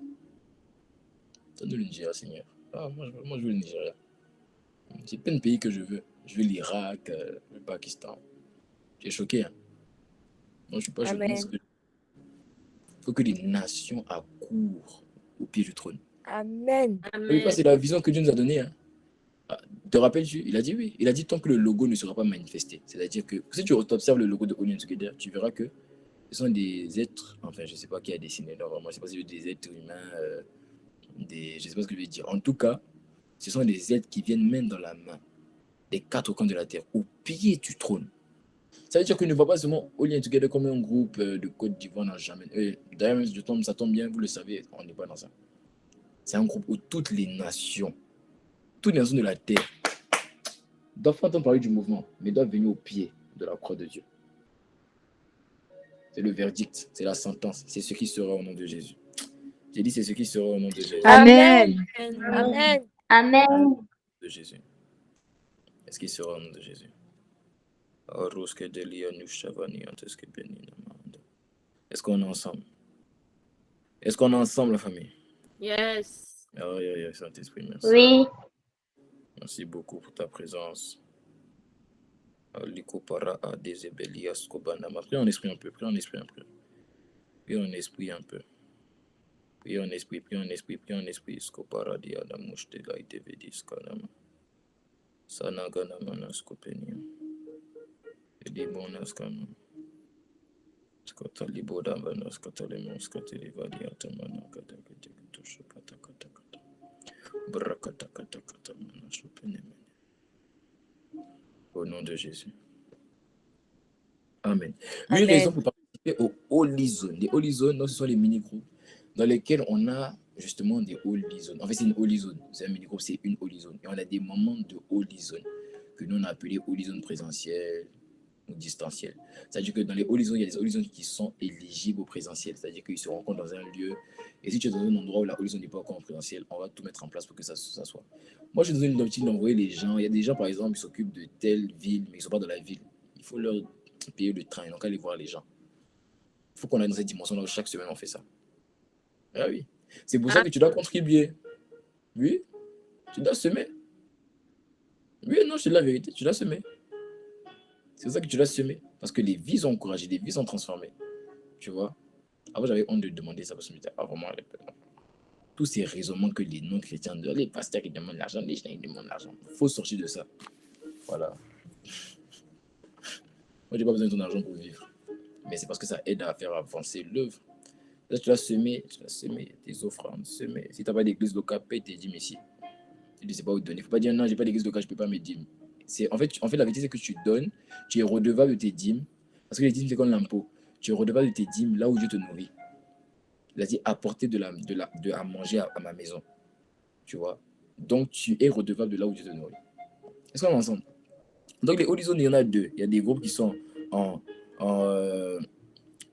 Donne le Nigeria, Seigneur. Ah, moi, je veux le Nigeria. J'ai plein de pays que je veux. Je veux l'Irak, le Pakistan. J'ai choqué. Hein. Moi, je ne suis pas choqué. Il faut que les nations accourent au pied du trône. Amen. Amen. C'est la vision que Dieu nous a donnée. Hein. Te rappelles-tu? Il a dit oui. Il a dit tant que le logo ne sera pas manifesté. C'est-à-dire que si tu observes le logo de Holy Together, tu verras que ce sont des êtres, enfin je ne sais pas qui a dessiné, non, vraiment, je ne sais pas si c'est des êtres humains, je ne sais pas ce que je veux dire. En tout cas, ce sont des êtres qui viennent main dans la main, des 4 coins de la terre, au pied du trône. Ça veut dire qu'on ne va pas seulement All In Together comme un groupe de Côte d'Ivoire n'a jamais. D'ailleurs, ça tombe bien, vous le savez, on n'est pas dans ça. C'est un groupe où toutes les nations de la terre doivent pas entendre parler du mouvement, mais doivent venir au pied de la croix de Dieu. C'est le verdict, c'est la sentence, c'est ce qui sera au nom de Jésus. J'ai dit c'est ce qui sera au nom de Jésus. Amen. Amen. Amen. Amen. De Jésus. Est-ce qu'il sera au nom de Jésus? Est-ce qu'on est ensemble? Est-ce qu'on est ensemble, la famille? Yes. Saint-Esprit, merci. Oui. Merci beaucoup pour ta présence. Prie en esprit un peu, prie en esprit un peu. Prie en esprit un peu. Prie en esprit, prie en esprit, prie en esprit. Skopara dia da mushte la ite vedis kanama. Sanagana manas kopenia. Edimonas kanama. Skotali boda manas katalemons katelivadia tamana katakatikutusha katakatakata. Brakatakata manas openemene. Au nom de Jésus. Amen. Une raison pour participer aux Holy Zones. Les Holy Zones, ce sont les mini-groupes dans lesquels on a justement des Holy Zones. En fait, c'est une Holy Zone. C'est un mini-groupe, c'est une Holy Zone. Et on a des moments de Holy Zone que nous on a appelés Holy Zone présentiel ou distanciel. C'est-à-dire que dans les Holy Zones, il y a des Holy Zones qui sont éligibles au présentiel. C'est-à-dire qu'ils se rencontrent dans un lieu. Et si tu es dans un endroit où la Holy Zone n'est pas encore en présentiel, on va tout mettre en place pour que ça soit. Moi, je suis dans une optique d'envoyer les gens. Il y a des gens, par exemple, qui s'occupent de telle ville, mais ils ne sont pas dans la ville. Il faut leur payer le train, donc aller voir les gens. Il faut qu'on aille dans cette dimension-là où chaque semaine on fait ça. Ah oui. C'est pour ça que tu dois contribuer. Oui. Tu dois semer. Oui, non, c'est la vérité. Tu dois semer. C'est pour ça que tu dois semer. Parce que les vies sont encouragées, les vies sont transformées. Tu vois. Avant, j'avais honte de demander ça parce que je me disais, vraiment, tous ces raisonnements que les non-chrétiens, les pasteurs qui demandent l'argent, les gens qui demandent l'argent. Il faut sortir de ça. Voilà. Moi, je n'ai pas besoin de ton argent pour vivre. Mais c'est parce que ça aide à faire avancer l'œuvre. Là, tu dois semer tes offrandes, semer. Si tu n'as pas d'église locale, paye tes dîmes ici. Tu ne sais pas où te donner. Il ne faut pas dire non, je n'ai pas d'église locale, je ne peux pas mes dîmes. En fait, la vérité, c'est que tu donnes, tu es redevable de tes dîmes. Parce que les dîmes, c'est comme l'impôt. Tu es redevable de tes dîmes là où Dieu te nourrit. Il a dit apporter à manger à ma maison. Tu vois. Donc, tu es redevable de là où Dieu te nourrit. Est-ce qu'on est ensemble? Donc, les Holy Zones, il y en a deux. Il y a des groupes qui sont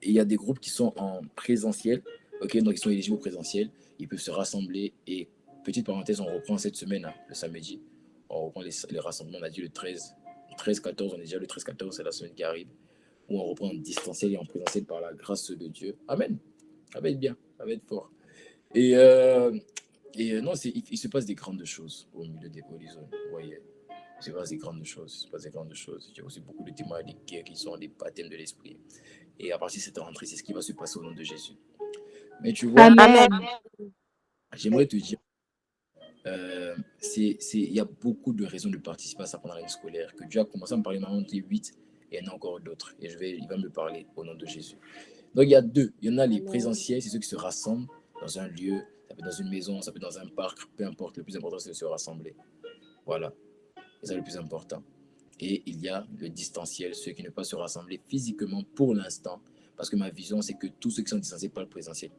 il y a des groupes qui sont en présentiel, ok, donc ils sont éligibles au présentiel, ils peuvent se rassembler et, petite parenthèse, on reprend cette semaine, hein, le samedi, on reprend les rassemblements, on a dit le 13-14, on est déjà le 13-14, c'est la semaine qui arrive, où on reprend en distanciel et en présentiel par la grâce de Dieu. Amen. Ça va être bien, ça va être fort. Et non, il se passe des grandes choses au milieu des Holy Zones, vous voyez. Il se passe des grandes choses, Il y a aussi beaucoup de témoins des guerres qui sont des baptêmes de l'esprit. Et à partir de cette rentrée, c'est ce qui va se passer au nom de Jésus. Mais tu vois, Amen. j'aimerais te dire, il y a beaucoup de raisons de participer à ça pendant l'année scolaire, que Dieu a commencé à me parler maintenant des 8, et il y en a encore d'autres. Et il va me parler au nom de Jésus. Donc il y a deux. Il y en a les présentiels, c'est ceux qui se rassemblent dans un lieu, ça peut être dans une maison, ça peut être dans un parc, peu importe. Le plus important, c'est de se rassembler. Voilà. C'est ça le plus important. Et il y a le distanciel, ceux qui ne peuvent pas se rassembler physiquement pour l'instant. Parce que ma vision, c'est que tous ceux qui sont distanciés par le présentiel.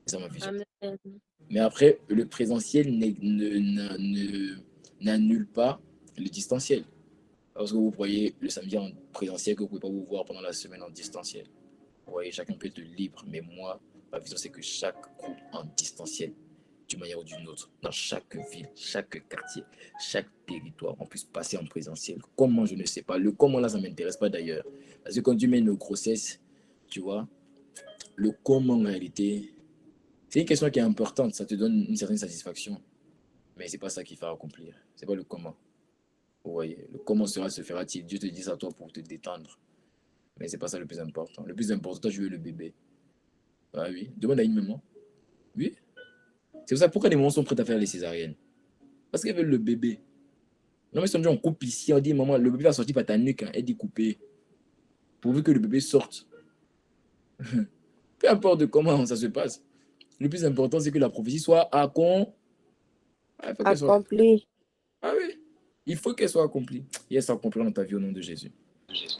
C'est ça ma vision. Amen. Mais après, le présentiel n'annule pas le distanciel. Parce que vous voyez le samedi en présentiel que vous ne pouvez pas vous voir pendant la semaine en distanciel. Vous voyez, chacun peut être libre. Mais moi, ma vision, c'est que chaque groupe en distanciel, d'une manière ou d'une autre, dans chaque ville, chaque quartier, chaque territoire, on puisse passer en présentiel. Comment, je ne sais pas. Le comment, là, ça ne m'intéresse pas d'ailleurs. Parce que quand tu mets une grossesse, tu vois, le comment, en réalité, c'est une question qui est importante. Ça te donne une certaine satisfaction. Mais ce n'est pas ça qu'il faut accomplir. Ce n'est pas le comment. Vous voyez, le comment se fera-t-il? Dieu te dit ça à toi pour te détendre. Mais ce n'est pas ça le plus important. Le plus important, toi, tu veux le bébé. Ah oui. Demande à une maman. Oui. C'est pour ça pourquoi les mamans sont prêtes à faire les césariennes. Parce qu'elles veulent le bébé. Non, mais si on coupe ici, on dit, maman, le bébé va sortir par ta nuque. Hein. Elle dit couper. Pourvu que le bébé sorte. Peu importe comment ça se passe. Le plus important, c'est que la prophétie soit accomplie. Ah oui. Il faut qu'elle soit accomplie. Et elle s'accomplira dans ta vie au nom de Jésus.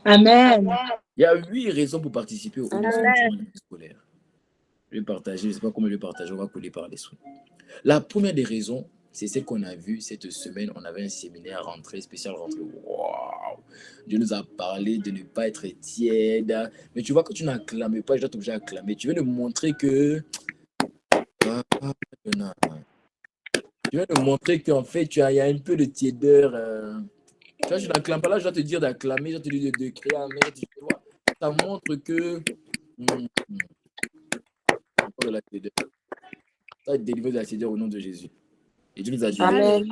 Amen. Il y a 8 raisons pour participer au Amen. scolaire. Je vais partager, je ne sais pas comment je vais partager, on va coller par les sous. La première des raisons, c'est celle qu'on a vue cette semaine. On avait un séminaire rentrée, spécial rentrée. Waouh! Dieu nous a parlé de ne pas être tiède. Mais tu vois, quand tu n'acclames pas, je dois t'obliger à acclamer. Tu veux nous montrer que... Tu veux nous montrer qu'en fait, il y a un peu de tiédeur. Tu vois, je n'acclame pas là, je dois te dire d'acclamer, je dois te dire de créer un maître. Tu vois, ça montre que... de la tiédeur. Ça va être délivré de la tiédeur au nom de Jésus. Et Dieu nous a dit, Amen.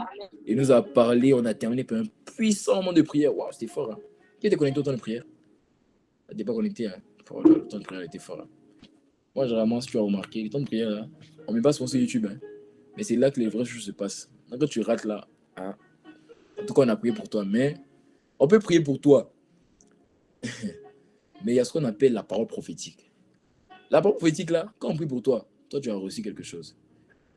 il nous a parlé, on a terminé par un puissant moment de prière. Waouh, c'était fort. Hein? Qui était connecté au temps de prière? Tu n'étais pas connecté. Hein? Le temps de prière était fort. Hein? Moi, généralement, si tu as remarqué, le temps de prière, là, on ne met pas sur YouTube. Hein? Mais c'est là que les vraies choses se passent. Donc, quand tu rates là, hein? En tout cas, on a prié pour toi. Mais on peut prier pour toi. Mais il y a ce qu'on appelle la parole prophétique. La parole prophétique, là, quand on prie pour toi, toi, tu as reçu quelque chose.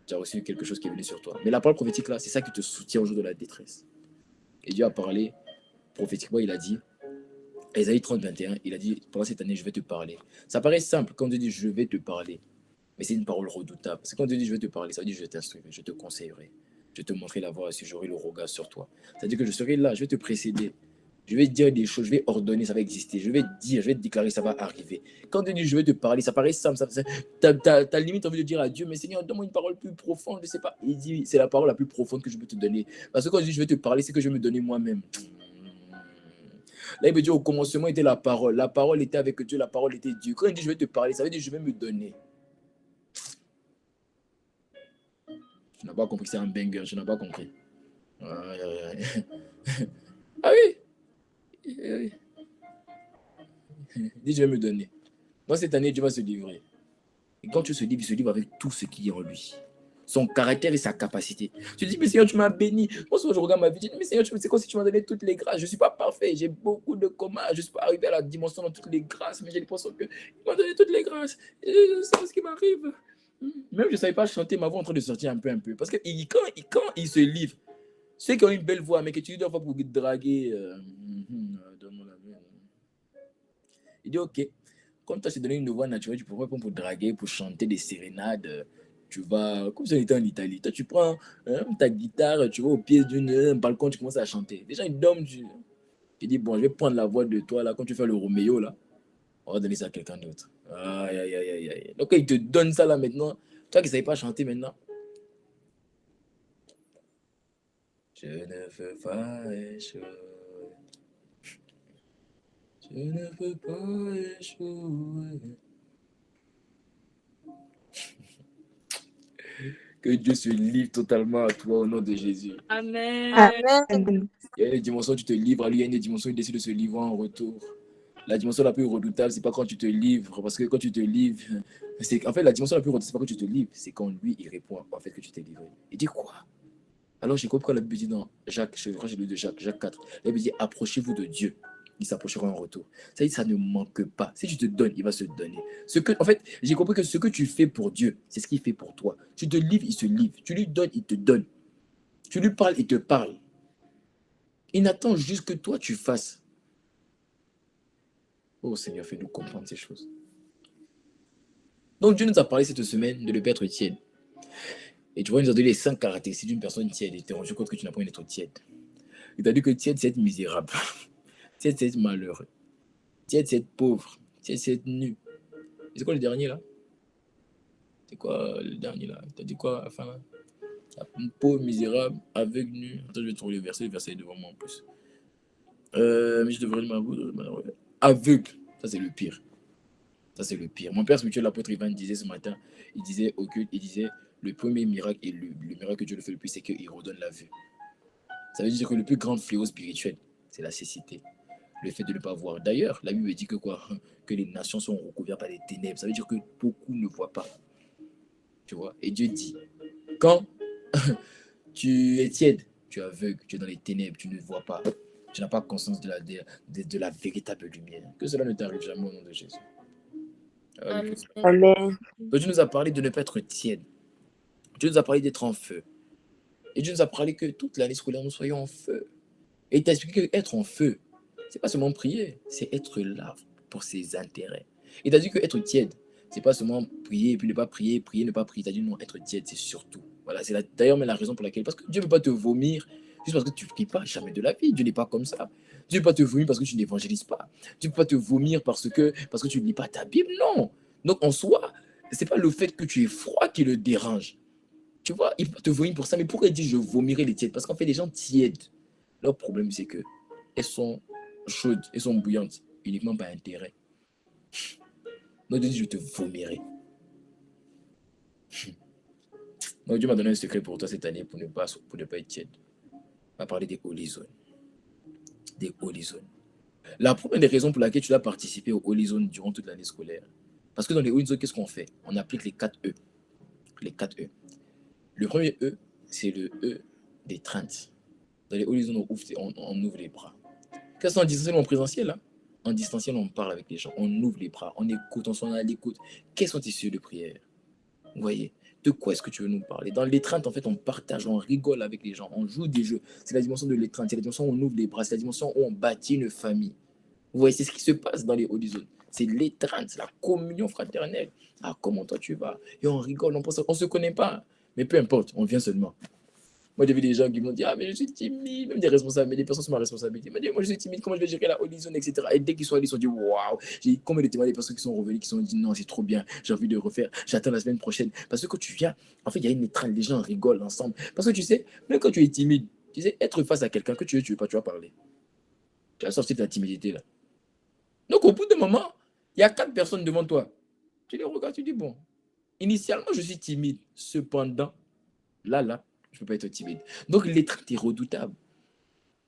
Tu as reçu quelque chose qui est venu sur toi. Mais la parole prophétique, là, c'est ça qui te soutient au jour de la détresse. Et Dieu a parlé prophétiquement, il a dit, Ésaïe 30, 21, il a dit, pendant cette année, je vais te parler. Ça paraît simple quand Dieu dit, je vais te parler. Mais c'est une parole redoutable. C'est quand Dieu dit, je vais te parler, ça veut dire, je t'instruirai, je te conseillerai. Je te montrerai la voie si j'aurai le regard sur toi. Ça veut dire que je serai là, je vais te précéder. Je vais dire des choses, je vais ordonner, ça va exister. Je vais dire, je vais te déclarer, ça va arriver. Quand Dieu dit, je vais te parler, ça paraît simple. T'as limite envie de dire à Dieu, mais Seigneur, donne-moi une parole plus profonde, je ne sais pas. Il dit, c'est la parole la plus profonde que je peux te donner. Parce que quand je dis, je vais te parler, c'est que je vais me donner moi-même. Là, il veut dire, au commencement était la parole. La parole était avec Dieu, la parole était Dieu. Quand il dit, je vais te parler, ça veut dire, je vais me donner. Tu n'as pas compris que c'est un banger, tu n'as pas compris. Ah oui. Dis, je vais me donner. Moi, cette année, Dieu va se livrer. Et quand tu se livres, il se livre avec tout ce qui est en lui. Son caractère et sa capacité. Tu dis, mais Seigneur, tu m'as béni. Moi, souvent, je regarde ma vie, je dis, mais Seigneur, c'est comme si tu m'as donné toutes les grâces. Je ne suis pas parfait, j'ai beaucoup de comas. Je ne suis pas arrivé à la dimension de toutes les grâces, mais j'ai l'impression qu'il m'a donné toutes les grâces. Je sais ce qui m'arrive. Même je ne savais pas chanter, ma voix en train de sortir un peu. Parce que quand il se livre, ceux qui ont une belle voix, mais que tu dis deux fois pour draguer, donne-moi la main. Il dit, ok, comme toi, je t'ai donné une voix naturelle, tu pourrais prendre pour draguer, pour chanter des sérénades. Tu vas, comme si on était en Italie, toi, tu prends ta guitare, tu vas au pied d'un balcon, tu commences à chanter. Déjà, une dame, tu dis, bon, je vais prendre la voix de toi, là, quand tu fais le Roméo, là, on va donner ça à quelqu'un d'autre. Aïe, aïe, aïe, aïe, aïe. Donc, quand il te donne ça, là, maintenant, toi qui ne savais pas chanter maintenant, je ne veux pas échouer. Je ne veux pas échouer. Que Dieu se livre totalement à toi au nom de Jésus. Amen. Amen. Il y a une dimension où tu te livres à lui, il y a une dimension où il décide de se livrer en retour. La dimension la plus redoutable, c'est pas quand tu te livres, parce que quand tu te livres, en fait, la dimension la plus redoutable, c'est pas quand tu te livres, c'est quand lui, il répond en fait que tu t'es livré. Il dit quoi? Alors, j'ai compris quand la Bible dit dans Jacques, je crois que j'ai lu de Jacques 4, la Bible dit, approchez-vous de Dieu. Il s'approchera en retour. Ça dit, ça ne manque pas. Si tu te donnes, il va se donner. En fait, j'ai compris que ce que tu fais pour Dieu, c'est ce qu'il fait pour toi. Tu te livres, il se livre. Tu lui donnes, il te donne. Tu lui parles, il te parle. Il n'attend juste que toi, tu fasses. Oh Seigneur, fais-nous comprendre ces choses. Donc Dieu nous a parlé cette semaine de ne pas être tiède. Et tu vois, il nous a donné les 5 caractéristiques d'une personne tiède. Et tu t'es rendu compte que tu n'as pas envie d'être tiède. Il t'a dit que tiède, c'est être misérable. Tiède, c'est être malheureux. Tiède, c'est être pauvre. Tiède, c'est être nu. C'est quoi le dernier là? C'est quoi le dernier là? T'as dit quoi à la fin là? Pauvre, misérable, aveugle, nu. Attends, je vais trouver le verset est devant moi en plus. Mais je devrais le malheureux. Aveugle, ça c'est le pire. Ça, c'est le pire. Mon père spirituel, l'apôtre Ivan, disait ce matin, il disait au culte, il disait, le premier miracle et le miracle que Dieu le fait le plus, c'est qu'il redonne la vue. Ça veut dire que le plus grand fléau spirituel, c'est la cécité. Le fait de ne pas voir. D'ailleurs, la Bible dit que quoi? Que les nations sont recouvertes par des ténèbres. Ça veut dire que beaucoup ne voient pas. Tu vois? Et Dieu dit, quand tu es tiède, tu es aveugle, tu es dans les ténèbres, tu ne vois pas. Tu n'as pas conscience de la véritable lumière. Que cela ne t'arrive jamais au nom de Jésus. Amen. Amen. Donc, Dieu nous a parlé de ne pas être tiède. Dieu nous a parlé d'être en feu. Et Dieu nous a parlé que toute l'année scolaire, nous soyons en feu. Et il t'a expliqué qu'être en feu, C'est pas seulement prier, c'est être là pour ses intérêts. Et tu as dit que être tiède, c'est pas seulement prier et puis ne pas prier, prier, ne pas prier. Tu as dit non, être tiède, c'est surtout. Voilà, c'est d'ailleurs même la raison pour laquelle. Parce que Dieu ne peut pas te vomir juste parce que tu ne pries pas, jamais de la vie. Dieu n'est pas comme ça. Dieu ne peut pas te vomir parce que tu n'évangélises pas. Dieu ne peut pas te vomir parce que tu ne lis pas ta Bible. Non. Donc en soi, ce n'est pas le fait que tu es froid qui le dérange. Tu vois, il peut te vomir pour ça. Mais pourquoi il dit je vomirai les tièdes? Parce qu'en fait, les gens tièdes, leur problème, c'est qu'elles sont chaudes, elles sont bouillantes, uniquement par intérêt. Donc Dieu dit je te vomirai. Donc Dieu m'a donné un secret pour toi cette année pour ne pas être tiède. On va parler des Holy Zones. Des Holy Zones. La première des raisons pour laquelle tu dois participer aux Holy Zones durant toute l'année scolaire. Parce que dans les Holy Zones, qu'est-ce qu'on fait? On applique les 4 E. Les 4 E. Le premier E, c'est le E d'étreinte. Dans les Holy Zones, on ouvre les bras. Qu'est-ce qu'on en distanciel ou en présentiel? En distanciel, on parle avec les gens, on ouvre les bras, on écoute, on s'en a à l'écoute. Quels sont tes sujets de prière? Vous voyez, de quoi est-ce que tu veux nous parler? Dans l'étreinte, en fait, on partage, on rigole avec les gens, on joue des jeux. C'est la dimension de l'étreinte, c'est la dimension où on ouvre les bras, c'est la dimension où on bâtit une famille. Vous voyez, c'est ce qui se passe dans les Holy Zones. C'est l'étreinte, c'est la communion fraternelle. Ah, comment toi tu vas? Et on rigole, on ne se connaît pas. Mais peu importe, on vient seulement. Moi, j'ai vu des gens qui m'ont dit, ah, mais je suis timide, même des responsables, mais des personnes sont ma responsabilité. Ils m'ont dit, moi, je suis timide, comment je vais gérer la Holy Zone, etc. Et dès qu'ils sont allés, ils se sont dit, waouh, j'ai combien de témoins des personnes qui sont revenues, qui se sont dit, non, c'est trop bien, j'ai envie de refaire, j'attends la semaine prochaine. Parce que quand tu viens, en fait, il y a une étreinte, les gens rigolent ensemble. Parce que tu sais, même quand tu es timide, tu sais, être face à quelqu'un que tu veux pas, tu vas parler. Tu vas sortir de ta timidité là. Donc, au bout d'un moment, il y a 4 personnes devant toi. Tu les regardes, tu dis, bon, initialement, je suis timide. Cependant, là, je ne peux pas être timide. Donc, l'étreinte est redoutable.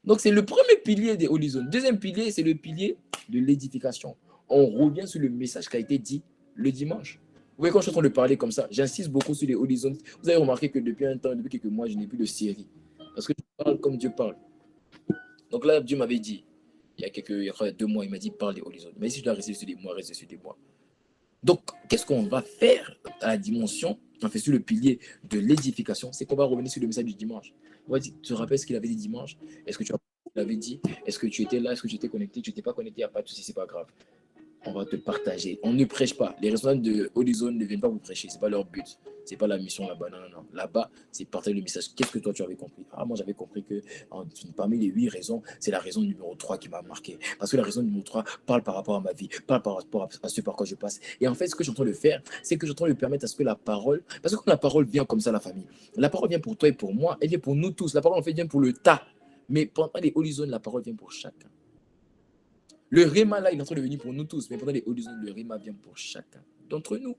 Donc, c'est le premier pilier des Holy Zones. Deuxième pilier, c'est le pilier de l'édification. On revient sur le message qui a été dit le dimanche. Vous voyez, quand je suis en train de parler comme ça, j'insiste beaucoup sur les Holy Zones. Vous avez remarqué que depuis un temps, depuis quelques mois, je n'ai plus de série. Parce que je parle comme Dieu parle. Donc là, Dieu m'avait dit, il y a 2 mois, il m'a dit, parle des Holy Zones. Mais si je dois rester sur des mois, reste sur des mois. Donc, qu'est-ce qu'on va faire à la dimension, on fait sur le pilier de l'édification, c'est qu'on va revenir sur le message du dimanche. On va dire, tu te rappelles ce qu'il avait dit dimanche? Est-ce que tu l'avais dit? Est-ce que tu étais là? Est-ce que tu étais connecté? Tu n'étais pas connecté? Il n'y a pas de souci, c'est pas grave. On va te partager. On ne prêche pas. Les responsables de Holy Zone ne viennent pas vous prêcher. Ce n'est pas leur but. Ce n'est pas la mission là-bas. Non. Là-bas, c'est partager le message. Qu'est-ce que toi, tu avais compris? Ah, moi, j'avais compris que parmi les 8 raisons, c'est la raison numéro 3 qui m'a marqué. Parce que la raison numéro 3 parle par rapport à ma vie, parle par rapport à ce par quoi je passe. Et en fait, ce que j'entends de faire, c'est que j'entends de permettre à ce que la parole, parce que quand la parole vient comme ça, la famille, la parole vient pour toi et pour moi, elle vient pour nous tous. La parole, en fait, vient pour le tas. Mais pendant les Holy Zones, la parole vient pour chacun. Le Réma, là, il est en train de venir pour nous tous, mais pendant les Holy Zones, le Réma vient pour chacun d'entre nous.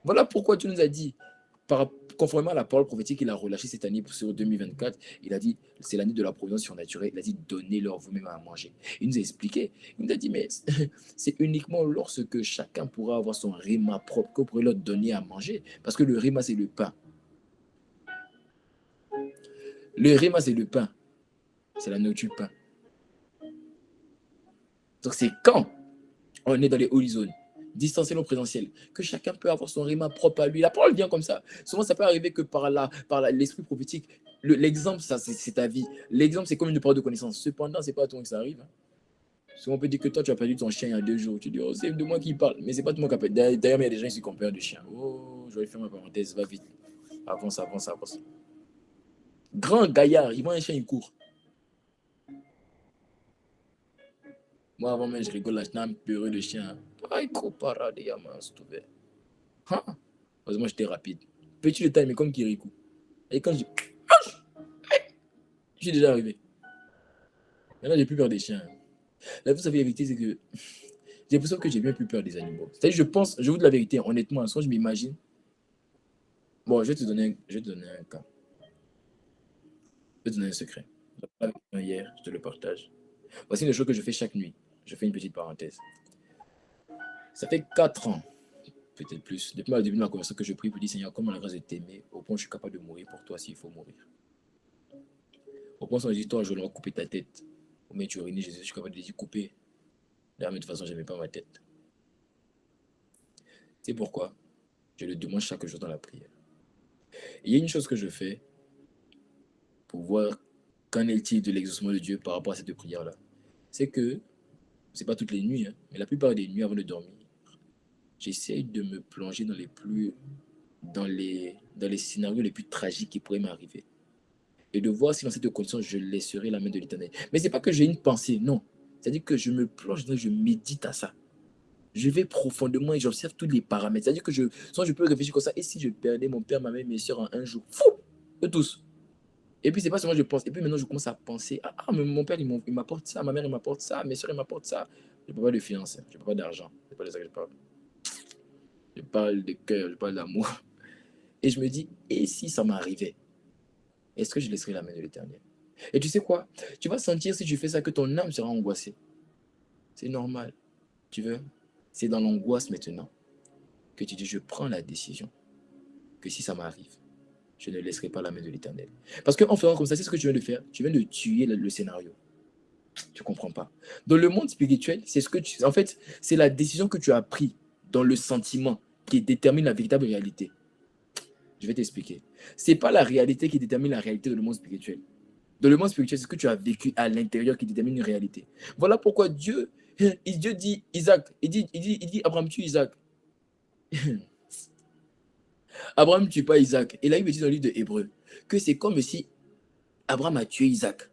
Voilà pourquoi tu nous as dit, conformément à la parole prophétique qu'il a relâchée cette année sur 2024, il a dit, c'est l'année de la providence surnaturelle, il a dit, donnez-leur vous-même à manger. Il nous a expliqué, il nous a dit, mais c'est uniquement lorsque chacun pourra avoir son Réma propre qu'on pourrait leur donner à manger, parce que le Réma, c'est le pain. Le Réma, c'est le pain. C'est la nourriture pain. Donc c'est quand on est dans les Holy Zones, distanciel ou présentiel, que chacun peut avoir son Réma propre à lui. La parole vient comme ça. Souvent, ça peut arriver que par l'esprit prophétique. L'exemple, ça, c'est ta vie. L'exemple, c'est comme une parole de connaissance. Cependant, c'est pas à toi que ça arrive. Souvent, on peut dire que toi, tu as perdu ton chien il y a 2 jours. Tu dis, oh, c'est de moi qui parle. Mais c'est pas de moi qui appelle. D'ailleurs, il y a des gens ici qui ont peur de chien. Oh, je vais faire ma parenthèse. Va vite. Avance. Grand gaillard, il voit un chien, il court. Moi, avant même, je rigole, là, je peureux le chien. Aïe, parade, yaman, c'est ouvert. Heureusement, j'étais rapide. Petit de taille, mais comme Kirikou. Et quand je dis, je suis déjà arrivé. Maintenant, j'ai plus peur des chiens. La vérité, c'est que j'ai l'impression que j'ai bien plus peur des animaux. C'est-à-dire, je vous dis la vérité, honnêtement, quand je m'imagine. Bon, je vais te donner un cas. Je vais te donner un secret. Hier, je te le partage. Voici une chose que je fais chaque nuit. Je fais une petite parenthèse. Ça fait 4 ans, peut-être plus, depuis le début de ma conversation, que je prie pour dire, Seigneur, comment la grâce de t'aimer, au point où je suis capable de mourir pour toi s'il faut mourir. Au point où on dit, toi, je vais leur couper ta tête. Mais tu urines, Jésus, je suis capable de dire couper. De la même façon, je n'aimais pas ma tête. C'est pourquoi je le demande chaque jour dans la prière. Et il y a une chose que je fais pour voir qu'en est-il de l'exaucement de Dieu par rapport à cette prière-là. c'est que, c'est pas toutes les nuits, hein, mais la plupart des nuits avant de dormir, j'essaye de me plonger dans les scénarios les plus tragiques qui pourraient m'arriver. Et de voir si dans cette condition, je laisserai la main de l'Éternel. Mais c'est pas que j'ai une pensée, non. C'est-à-dire que je me plonge, je médite à ça. Je vais profondément et j'observe tous les paramètres. C'est-à-dire que soit je peux réfléchir comme ça, et si je perdais mon père, ma mère, mes soeurs en un jour, fou, eux tous. Et puis c'est pas seulement je pense, et puis maintenant je commence à penser, mais mon père il m'apporte ça, ma mère il m'apporte ça, mes soeurs ils m'apportent ça. Je ne parle pas de finances, je ne parle pas d'argent, c'est pas de ça que je parle. Je parle de cœur, je parle d'amour. Et je me dis, et si ça m'arrivait, est-ce que je laisserai la main de l'Éternel? Et tu sais quoi? Tu vas sentir si tu fais ça que ton âme sera angoissée. C'est normal. Tu veux? C'est dans l'angoisse maintenant que tu dis, je prends la décision que si ça m'arrive, je ne laisserai pas la main de l'Éternel. Parce qu'en faisant comme ça, c'est ce que tu viens de faire. Tu viens de tuer le scénario. Tu ne comprends pas. Dans le monde spirituel, en fait, c'est la décision que tu as prise dans le sentiment qui détermine la véritable réalité. Je vais t'expliquer. Ce n'est pas la réalité qui détermine la réalité dans le monde spirituel. Dans le monde spirituel, c'est ce que tu as vécu à l'intérieur qui détermine une réalité. Voilà pourquoi Dieu dit Isaac, il dit Abraham tue Isaac. Abraham ne tue pas Isaac. Et là, il me dit dans le livre de Hébreux que c'est comme si Abraham a tué Isaac.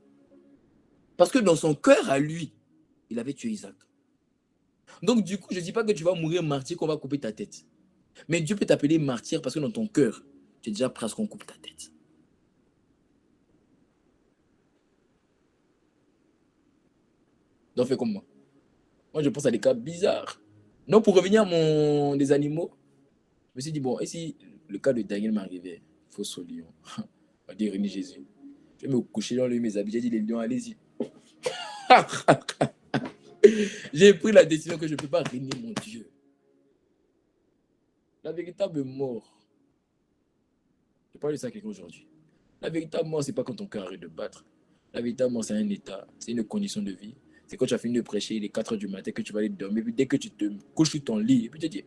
Parce que dans son cœur à lui, il avait tué Isaac. Donc du coup, je ne dis pas que tu vas mourir martyr, qu'on va couper ta tête. Mais Dieu peut t'appeler martyr parce que dans ton cœur, tu es déjà prêt à ce qu'on coupe ta tête. Donc fais comme moi. Moi, je pense à des cas bizarres. Non, pour revenir à des animaux, je me suis dit, bon, et si le cas de Daniel m'arrivait, faux au lion, on va dire Rémi Jésus. Je vais me coucher dans mes habits, j'ai dit, les lions, allez-y. J'ai pris la décision que je ne peux pas régner mon Dieu. La véritable mort, je parle de ça à quelqu'un aujourd'hui. La véritable mort, ce n'est pas quand ton cœur arrête de battre. La véritable mort, c'est un état, c'est une condition de vie. C'est quand tu as fini de prêcher, il est 4 h du matin, que tu vas aller dormir. Puis dès que tu te couches sur ton lit, et puis tu te dis,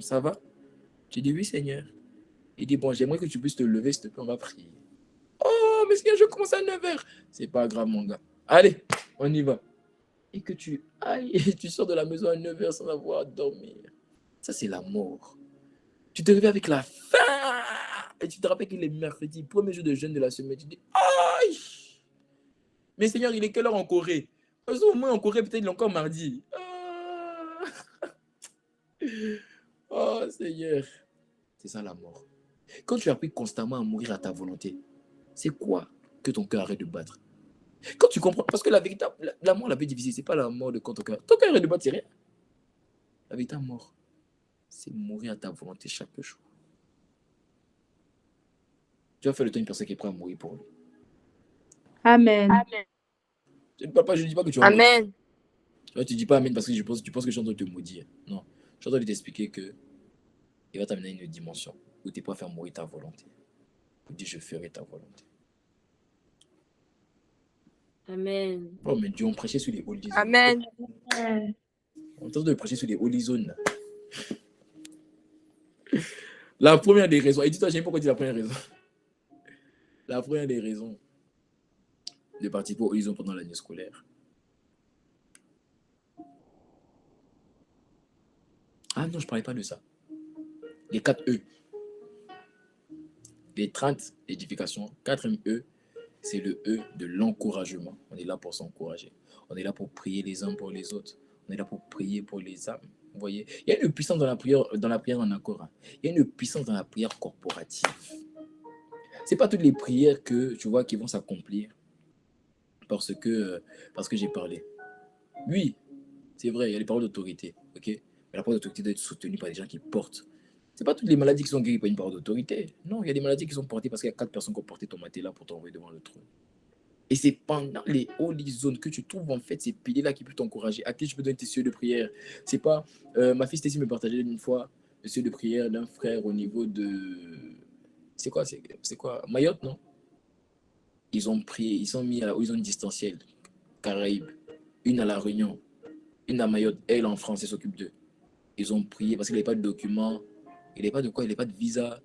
ça va? Tu dis, oui, Seigneur. Il dit, bon, j'aimerais que tu puisses te lever, s'il te plaît, on va prier. Oh, mais Seigneur, je commence à 9 h. C'est pas grave, mon gars. Allez, on y va. Et que tu ailles et tu sors de la maison à 9 h sans avoir à dormir. Ça, c'est la mort. Tu te réveilles avec la faim. Et tu te rappelles qu'il est mercredi, premier jour de jeûne de la semaine. Tu dis, aïe! Mais Seigneur, il est quelle heure en Corée? Parce qu'au moins en Corée, peut-être il est encore mardi. Oh Seigneur. C'est ça la mort. Quand tu as appris constamment à mourir à ta volonté, c'est quoi que ton cœur arrête de battre? Quand tu comprends, parce que la véritable, la mort la plus difficile, c'est pas la mort de quand ton cœur arrête de battre, c'est rien. La véritable mort, c'est mourir à ta volonté chaque jour. Tu vas faire le temps une personne qui est prête à mourir pour lui. Amen. Je ne dis pas que tu vas Amen. Tu ne dis pas Amen parce que tu penses que je suis en train de te maudire. Non. Je suis en train de t'expliquer que il va t'amener à une dimension où tu es prêt à faire mourir ta volonté. Il dit, je ferai ta volonté. Amen. Oh, mais Dieu, on prêchait sur les holy zones. Amen. On est en train de prêcher sur les holy zones. La première des raisons, et dis-toi, j'aime pourquoi tu dis la première raison. La première des raisons de participer au holy zone pendant l'année scolaire. Ah non, je ne parlais pas de ça. Les 4 E. Les 30 édifications. 4e E, c'est le E de l'encouragement. On est là pour s'encourager. On est là pour prier les uns pour les autres. On est là pour prier pour les âmes. Vous voyez, il y a une puissance dans la prière en accord. Hein. Il y a une puissance dans la prière corporative. Ce n'est pas toutes les prières que tu vois qui vont s'accomplir parce que j'ai parlé. Oui, c'est vrai, il y a les paroles d'autorité. Ok, mais la parole d'autorité doit être soutenue par des gens qui portent. Ce n'est pas toutes les maladies qui sont guéries par une parole d'autorité. Non, il y a des maladies qui sont portées parce qu'il y a 4 personnes qui ont porté ton matelas pour t'envoyer devant le trône. Et c'est pendant les holy zones que tu trouves en fait ces piliers-là qui peuvent t'encourager. À qui je peux donner tes cieux de prière? C'est pas. Ma fille Stécie me partageait une fois le cieux de prière d'un frère au niveau de. C'est quoi Mayotte, non? Ils ont prié, ils sont mis à la zone distancielle, Caraïbes. Une à La Réunion, une à Mayotte. Elle en France, elle s'occupe d'eux. Ils ont prié parce qu'il n'avait pas de documents, il n'avait pas de quoi, il n'avait pas de visa,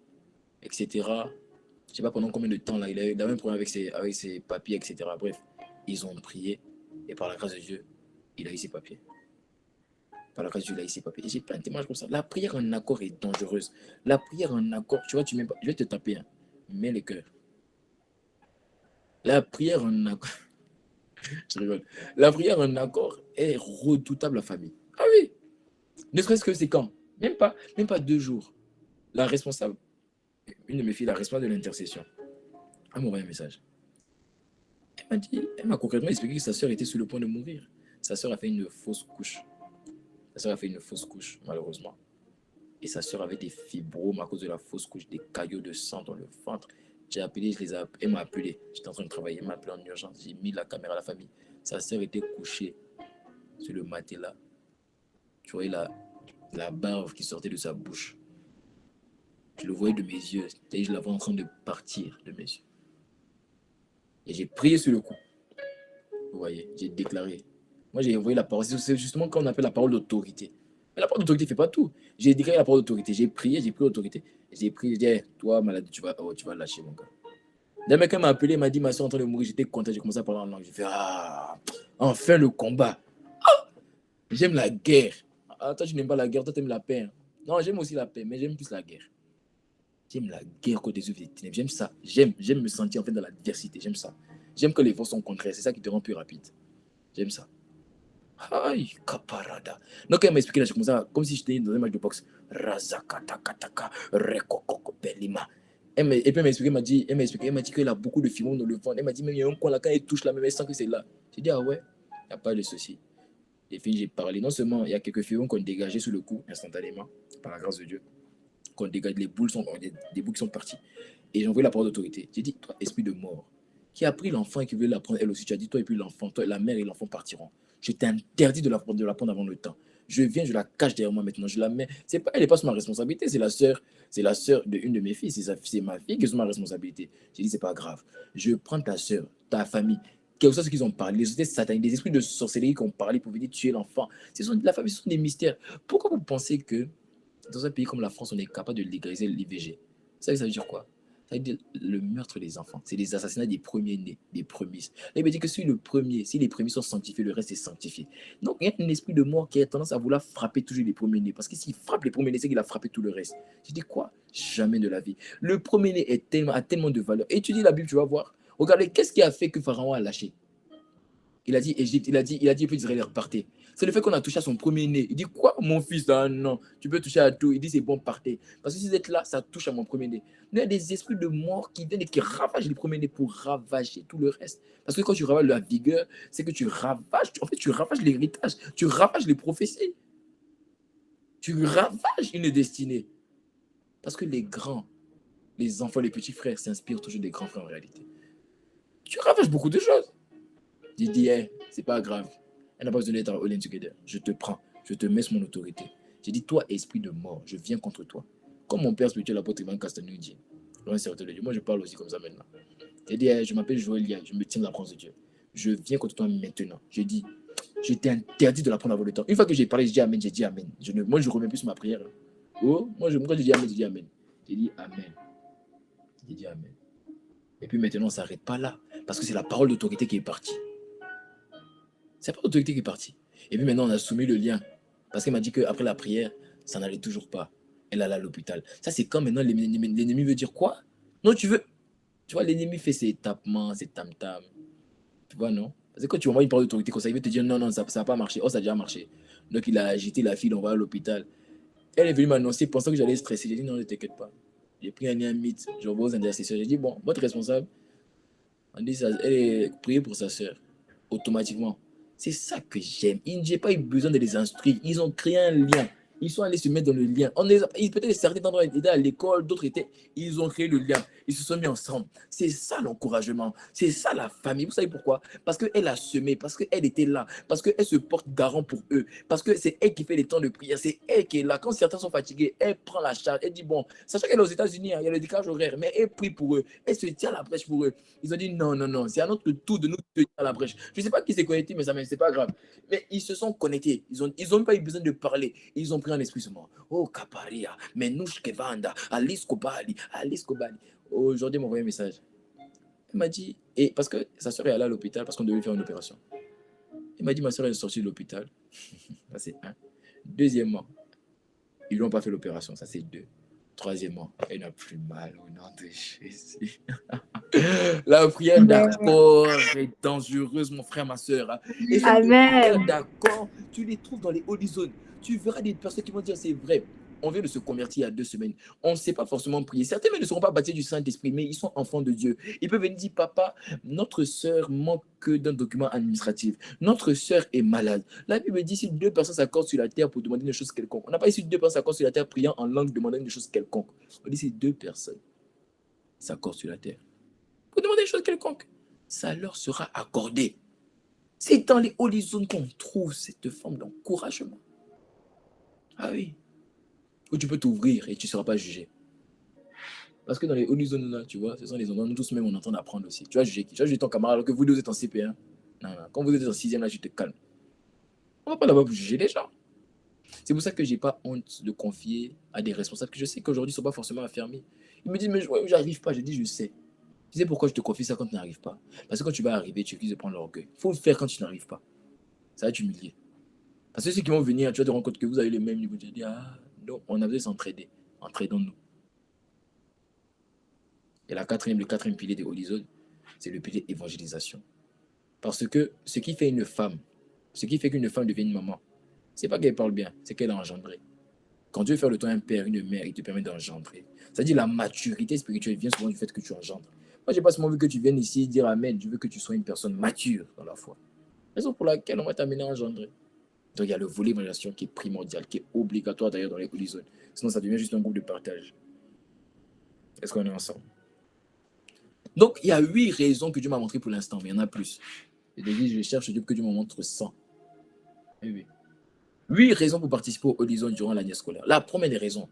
etc. Je ne sais pas pendant combien de temps là, il avait un problème avec ses papiers, etc. Bref, ils ont prié Et par la grâce de Dieu, il a eu ses papiers. Par la grâce de Dieu, il a eu ses papiers. Et j'ai plein de témoignages comme ça. La prière en accord est dangereuse. La prière en accord, tu vois, tu mets pas, je vais te taper, hein. Mets les cœurs. La prière en accord, je rigole. La prière en accord est redoutable, la famille. Ah oui, ne serait-ce que c'est quand? Même pas 2 jours. La responsable, une de mes filles, la responsable de l'intercession, elle m'a envoyé un message. Elle m'a concrètement expliqué que sa sœur était sur le point de mourir. Sa sœur a fait une fausse couche. Sa sœur a fait une fausse couche, malheureusement. Et sa sœur avait des fibromes à cause de la fausse couche, des caillots de sang dans le ventre. J'ai appelé, elle m'a appelé. J'étais en train de travailler, elle m'a appelé en urgence. J'ai mis la caméra à la famille. Sa sœur était couchée sur le matelas. Tu voyais la bave qui sortait de sa bouche. Je le voyais de mes yeux. Je la vois en train de partir de mes yeux. Et j'ai prié sur le coup. Vous voyez, j'ai déclaré. Moi, j'ai envoyé la parole. C'est justement quand on appelle la parole d'autorité. Mais la parole d'autorité ne fait pas tout. J'ai déclaré la parole d'autorité. J'ai prié, j'ai pris l'autorité. J'ai prié, j'ai dit, hey, toi, malade, tu vas lâcher, mon gars. D'un mec, m'a appelé, il m'a dit, ma soeur est en train de mourir. J'étais content, j'ai commencé à parler en langue. J'ai fait, ah, enfin le combat. Ah, j'aime la guerre. Ah, toi, tu n'aimes pas la guerre, toi, tu aimes la paix. Hein. Non, j'aime aussi la paix, mais j'aime plus la guerre. J'aime la guerre contre les œuvres des ténèbres. J'aime ça. J'aime me sentir en fait dans l'adversité. J'aime ça. J'aime que les forces sont contraires. C'est ça qui te rend plus rapide. J'aime ça. Aïe, caparada. Donc, elle m'a expliqué là, comme ça, comme si j'étais dans un match de boxe. Razakatakataka, rekokoko belima. Et puis, elle m'a expliqué, elle m'a dit qu'elle a beaucoup de fibromes dans le ventre. Elle m'a dit, même il y a un coin là, quand elle touche là, même elle sent que c'est là. J'ai dit, ah ouais, il n'y a pas de souci. Et puis, j'ai parlé. Non seulement, il y a quelques fibromes qu'on dégageait sur le coup, instantanément, par la grâce de Dieu. Qu'on dégage, les boules sont, des boules qui sont parties. Et j'ai envoyé la parole d'autorité. J'ai dit, toi, esprit de mort, qui a pris l'enfant et qui veut la prendre elle aussi, tu as dit, toi et puis l'enfant, toi, la mère et l'enfant partiront. Je t'interdis de la prendre avant le temps. Je viens, je la cache derrière moi maintenant, je la mets. Elle n'est pas sur ma responsabilité, c'est la sœur d'une de mes filles, c'est ma fille qui est sur ma responsabilité. J'ai dit, c'est pas grave. Je prends ta sœur, ta famille, quel que soit ce qu'ils ont parlé, les sociétés sataniques, des esprits de sorcellerie qui ont parlé pour venir tuer l'enfant. La famille, ce sont des mystères. Pourquoi vous pensez que dans un pays comme la France, on est capable de légaliser l'IVG? Ça veut dire quoi? Ça veut dire le meurtre des enfants. C'est les assassinats des premiers-nés, des prémices. Là, il veut dire que si les prémices sont sanctifiés, le reste est sanctifié. Donc, il y a un esprit de mort qui a tendance à vouloir frapper toujours les premiers-nés. Parce que s'il frappe les premiers-nés, c'est qu'il a frappé tout le reste. Je dis quoi? Jamais de la vie. Le premier-né a tellement de valeur. Étudie la Bible, tu vas voir. Regardez, qu'est-ce qui a fait que Pharaon a lâché? Il a dit Égypte, il a dit les peuples d'Israël repartez. C'est le fait qu'on a touché à son premier-né. Il dit quoi, mon fils? Ah non, tu peux toucher à tout. Il dit c'est bon, partez. Parce que si vous êtes là, ça touche à mon premier-né. Il y a des esprits de mort qui viennent et qui ravagent les premiers-nés pour ravager tout le reste. Parce que quand tu ravages la vigueur, c'est que tu ravages, en fait, tu ravages l'héritage, tu ravages les prophéties. Tu ravages une destinée. Parce que les grands, les enfants, les petits frères s'inspirent toujours des grands frères en réalité. Tu ravages beaucoup de choses. J'ai dit, hey, c'est pas grave. Elle n'a pas besoin d'être all in together. Je te prends. Je te mets sur mon autorité. J'ai dit, toi, esprit de mort, je viens contre toi. Comme mon père spirituel, l'apôtre Ivan Castanou dit. Moi, je parle aussi comme ça maintenant. J'ai dit, hey, je m'appelle Joël Lia, je me tiens de la présence de Dieu. Je viens contre toi maintenant. J'ai dit, je t'ai interdit de la prendre avant le temps. Une fois que j'ai parlé, j'ai dit Amen, j'ai dit Amen. Moi, je ne remets plus sur ma prière. Oh, moi, quand je dis Amen, j'ai dit Amen. J'ai dit Amen. J'ai dit Amen. Et puis maintenant, on ne s'arrête pas là. Parce que c'est la parole d'autorité qui est partie. C'est pas l'autorité qui est partie. Et puis maintenant, on a soumis le lien. Parce qu'elle m'a dit qu'après la prière, ça n'allait toujours pas. Elle allait à l'hôpital. Ça, c'est quand maintenant l'ennemi veut dire quoi? Non, tu veux. Tu vois, l'ennemi fait ses tapements, ses tam-tam. Tu vois, non? Parce que quand tu envoies une parole d'autorité comme ça, il veut te dire non, non, ça n'a pas marché. Oh, ça a déjà marché. Donc, il a agité la fille, on va à l'hôpital. Elle est venue m'annoncer, pensant que j'allais stresser. J'ai dit non, ne t'inquiète pas. J'ai pris un lien mythe, j'envoie aux intercesseurs. J'ai dit bon, votre responsable, on dit ça, elle est priée pour sa soeur. Automatiquement. C'est ça que j'aime. Je n'ai pas eu besoin de les instruire. Ils ont créé un lien. Ils sont allés se mettre dans le lien. Peut-être certains d'entre eux étaient à l'école, d'autres étaient. Ils ont créé le lien. Ils se sont mis ensemble. C'est ça l'encouragement. C'est ça la famille. Vous savez pourquoi? Parce qu'elle a semé, parce qu'elle était là, parce qu'elle se porte garant pour eux, parce que c'est elle qui fait les temps de prière, c'est elle qui est là. Quand certains sont fatigués, elle prend la charge. Elle dit bon, sachant qu'elle est aux États-Unis, il y a le décalage horaire, mais elle prie pour eux. Elle se tient à la brèche pour eux. Ils ont dit non, non, non, c'est à notre tour de nous tenir à la brèche. Je ne sais pas qui s'est connecté, mais ça, c'est pas grave. Mais ils se sont connectés. Ils ont pas eu besoin de parler. Ils ont pris un esprit seulement. Oh, Kaparia, Menouche Kevanda, Alice Kobali, Alice Kobali. Aujourd'hui, elle m'a envoyé un message. Elle m'a dit, et parce que sa soeur est allée à l'hôpital parce qu'on devait faire une opération. Il m'a dit, ma soeur est sortie de l'hôpital. Ça, c'est un. Deuxièmement, ils ne lui ont pas fait l'opération. Ça, c'est deux. Troisièmement, elle n'a plus mal au nom de Jésus. La prière Amen. d'accord est dangereuse, mon frère, ma soeur. Et ces prières Amen. d'accord, tu les trouves dans les horizons. Tu verras des personnes qui vont dire c'est vrai. On vient de se convertir il y a 2 semaines. On ne sait pas forcément prier. Certains ne seront pas baptisés du Saint-Esprit, mais ils sont enfants de Dieu. Ils peuvent venir dire, papa, notre sœur manque que d'un document administratif. Notre sœur est malade. La Bible dit, si 2 personnes s'accordent sur la terre pour demander une chose quelconque. On n'a pas dit si 2 personnes s'accordent sur la terre priant en langue, demandant une chose quelconque. On dit si 2 personnes s'accordent sur la terre pour demander une chose quelconque, ça leur sera accordé. C'est dans les horizons qu'on trouve cette forme d'encouragement. Ah oui. Où tu peux t'ouvrir et tu ne seras pas jugé. Parce que dans les horizons là, tu vois, ce sont les endroits où nous tous même on est en train d'apprendre aussi. Tu vas juger qui? Tu vas juger ton camarade alors que vous deux êtes en CP1. Non, non. Quand vous êtes en 6e là, tu te calmes. On ne va pas là-bas pour juger les gens. C'est pour ça que je n'ai pas honte de confier à des responsables que je sais qu'aujourd'hui ne sont pas forcément affermis. Ils me disent, mais j'arrive pas. Je dis, je sais. Tu sais pourquoi je te confie ça quand tu n'arrives pas? Parce que quand tu vas arriver, tu risques de prendre l'orgueil. Il faut le faire quand tu n'arrives pas. Ça va t'humilier. Parce que ceux qui vont venir, tu vas te rendre compte que vous avez le même niveau. Tu vas dire, ah, non, on a besoin de s'entraider. Entraidons-nous. Et le quatrième pilier de Holy, c'est le pilier évangélisation. Parce que ce qui fait une femme, ce qui fait qu'une femme devient une maman, c'est pas qu'elle parle bien, c'est qu'elle a engendré. Quand Dieu fait de toi un père, une mère, il te permet d'engendrer. C'est-à-dire la maturité spirituelle vient souvent du fait que tu engendres. Moi, je n'ai pas seulement vu que tu viennes ici dire Amen, je veux que tu sois une personne mature dans la foi. Raison pour laquelle on va t'amener à engendrer. Donc il y a le volet évangélisation qui est primordial, qui est obligatoire d'ailleurs dans les horizons. Sinon, ça devient juste un groupe de partage. Est-ce qu'on est ensemble? Donc, il y a 8 raisons que Dieu m'a montrées pour l'instant, mais il y en a plus. Je cherche Dieu que Dieu me montre 100. Oui, oui. 8 raisons pour participer au horizon durant l'année scolaire. La première des raisons,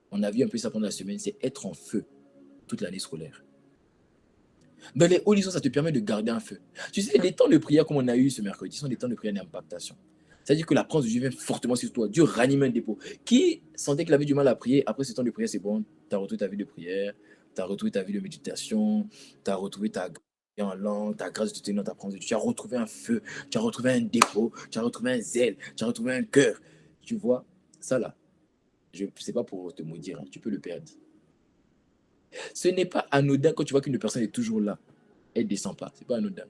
on a vu un peu ça pendant la semaine, c'est être en feu toute l'année scolaire. Dans les horizons, ça te permet de garder un feu. Tu sais, les temps de prière comme on a eu ce mercredi sont des temps de prière d'impactation. C'est-à-dire que la présence de Dieu vient fortement sur toi. Dieu ranime un dépôt. Qui sentait qu'il avait du mal à prier, après ce temps de prière, c'est bon, tu as retrouvé ta vie de prière, tu as retrouvé ta vie de méditation, tu as retrouvé ta grâce en langue, ta grâce de tenir dans ta présence de Dieu. Tu as retrouvé un feu, tu as retrouvé un dépôt, tu as retrouvé un zèle, tu as retrouvé un cœur. Tu vois, ça là, je ne sais pas pour te maudire, hein, tu peux le perdre. Ce n'est pas anodin quand tu vois qu'une personne est toujours là. Elle ne descend pas. Ce n'est pas anodin.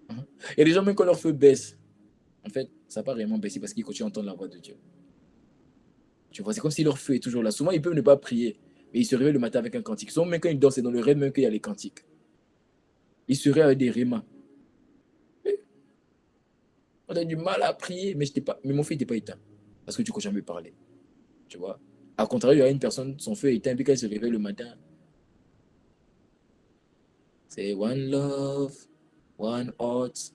Il y a des gens, même quand leur feu baisse, en fait, ça n'a pas réellement baissé parce qu'ils continuent à entendre la voix de Dieu. Tu vois, c'est comme si leur feu est toujours là. Souvent, ils peuvent ne pas prier, mais ils se réveillent le matin avec un cantique. Souvent, même quand ils dorment, c'est dans le rêve même qu'il y a les cantiques. Ils se réveillent avec des rémas. On a du mal à prier, mais mon feu n'était pas éteint. Parce que tu continues à me parler. Tu vois. À contraire, il y a une personne, son feu est éteint, puis quand elle se réveille le matin, c'est one love, one heart,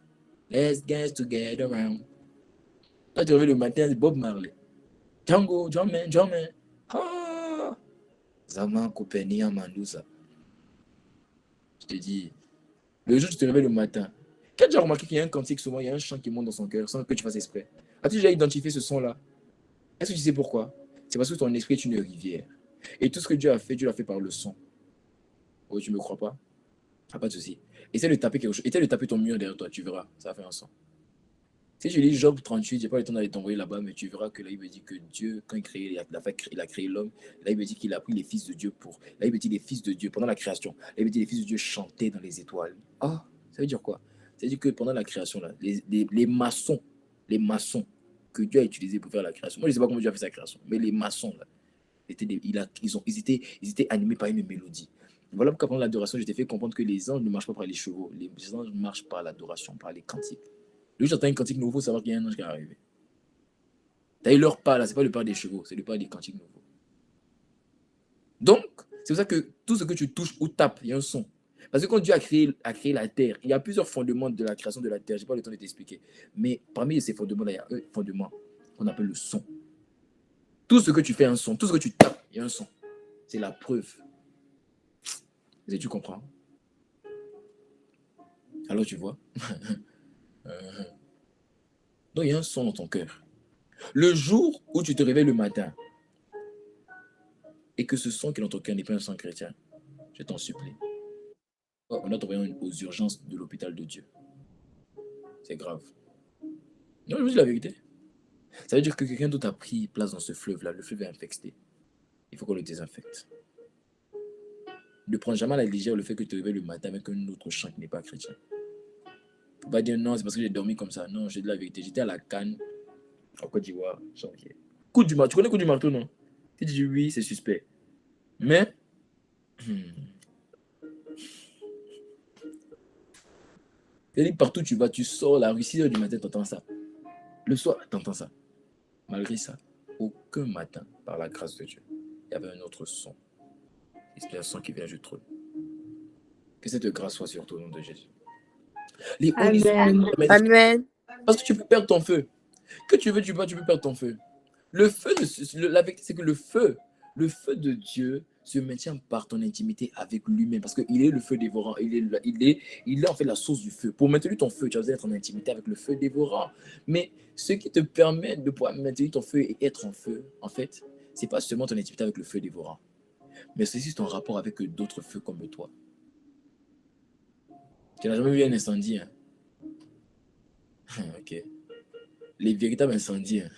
let's get together around. Quand tu te réveilles le matin, c'est Bob Marley. Django, John Man. Ah! Zaman Kopenia Mandouza. Je te dis, le jour où tu te réveilles le matin, quand tu as déjà remarqué qu'il y a un cantique, souvent il y a un chant qui monte dans son cœur sans que tu fasses exprès. As-tu déjà identifié ce son-là? Est-ce que tu sais pourquoi? C'est parce que ton esprit est une rivière. Et tout ce que Dieu a fait, Dieu l'a fait par le son. Oh, tu ne me crois pas? Ah, pas de souci. Essaie de taper quelque chose. Essaie de taper ton mur derrière toi, tu verras. Ça va faire un son. Si je lis Job 38, je n'ai pas le temps d'aller t'envoyer là-bas, mais tu verras que là, il me dit que Dieu, quand il a créé l'homme, là, il me dit qu'il a pris les fils de Dieu pour. Là, il me dit les fils de Dieu pendant la création. Là, il me dit les fils de Dieu chantaient dans les étoiles. Ah, ça veut dire quoi? Ça veut dire que pendant la création, là, les maçons que Dieu a utilisés pour faire la création. Moi, je ne sais pas comment Dieu a fait sa création, mais les maçons, là, ils étaient animés par une mélodie. Voilà pourquoi pendant l'adoration, je t'ai fait comprendre que les anges ne marchent pas par les chevaux. Les anges marchent par l'adoration, par les cantiques. Le jour où j'entends un cantique nouveau, il faut savoir qu'il y a un ange qui est arrivé. T'as eu leur pas là, c'est pas le pas des chevaux, c'est le pas des cantiques nouveaux. Donc, c'est pour ça que tout ce que tu touches ou tapes, il y a un son. Parce que quand Dieu a créé la terre, il y a plusieurs fondements de la création de la terre. Je n'ai pas le temps de t'expliquer. Mais parmi ces fondements-là, il y a un fondement qu'on appelle le son. Tout ce que tu fais, un son. Tout ce que tu tapes, il y a un son. C'est la preuve. Est-ce que tu comprends? Alors tu vois. Donc il y a un son dans ton cœur. Le jour où tu te réveilles le matin et que ce son qui est dans ton cœur n'est pas un son chrétien, je t'en supplie. On doit t'envoyer aux urgences de l'hôpital de Dieu. C'est grave. Non, je vous dis la vérité. Ça veut dire que quelqu'un d'autre a pris place dans ce fleuve-là. Le fleuve est infecté. Il faut qu'on le désinfecte. Ne prends jamais à la légère le fait que tu te réveilles le matin avec un autre chant qui n'est pas chrétien. Il ne faut pas dire non, c'est parce que j'ai dormi comme ça. Non, j'ai de la vérité. J'étais à la Cannes, en Côte d'Ivoire, janvier. Coup du marteau. Tu connais coup du marteau, non? Tu dis oui, c'est suspect. Mais, c'est-à-dire partout où tu vas, tu sors la rue, 6 heures du matin, tu entends ça. Le soir, tu entends ça. Malgré ça, aucun matin, par la grâce de Dieu, il y avait un autre son. Et c'est un son qui vient du trône. Que cette grâce soit sur toi au nom de Jésus. Les Amen. Amen. Parce que tu peux perdre ton feu. Que tu veux, tu peux perdre ton feu. Le feu, la vérité, c'est que le feu de Dieu se maintient par ton intimité avec lui-même. Parce qu'il est le feu dévorant. Il est en fait la source du feu. Pour maintenir ton feu, tu as besoin d'être en intimité avec le feu dévorant. Mais ce qui te permet de pouvoir maintenir ton feu et être en feu, en fait, c'est pas seulement ton intimité avec le feu dévorant, mais c'est aussi ton rapport avec d'autres feux comme toi. Tu n'as jamais vu un incendie, hein? Ok. Les véritables incendies, hein,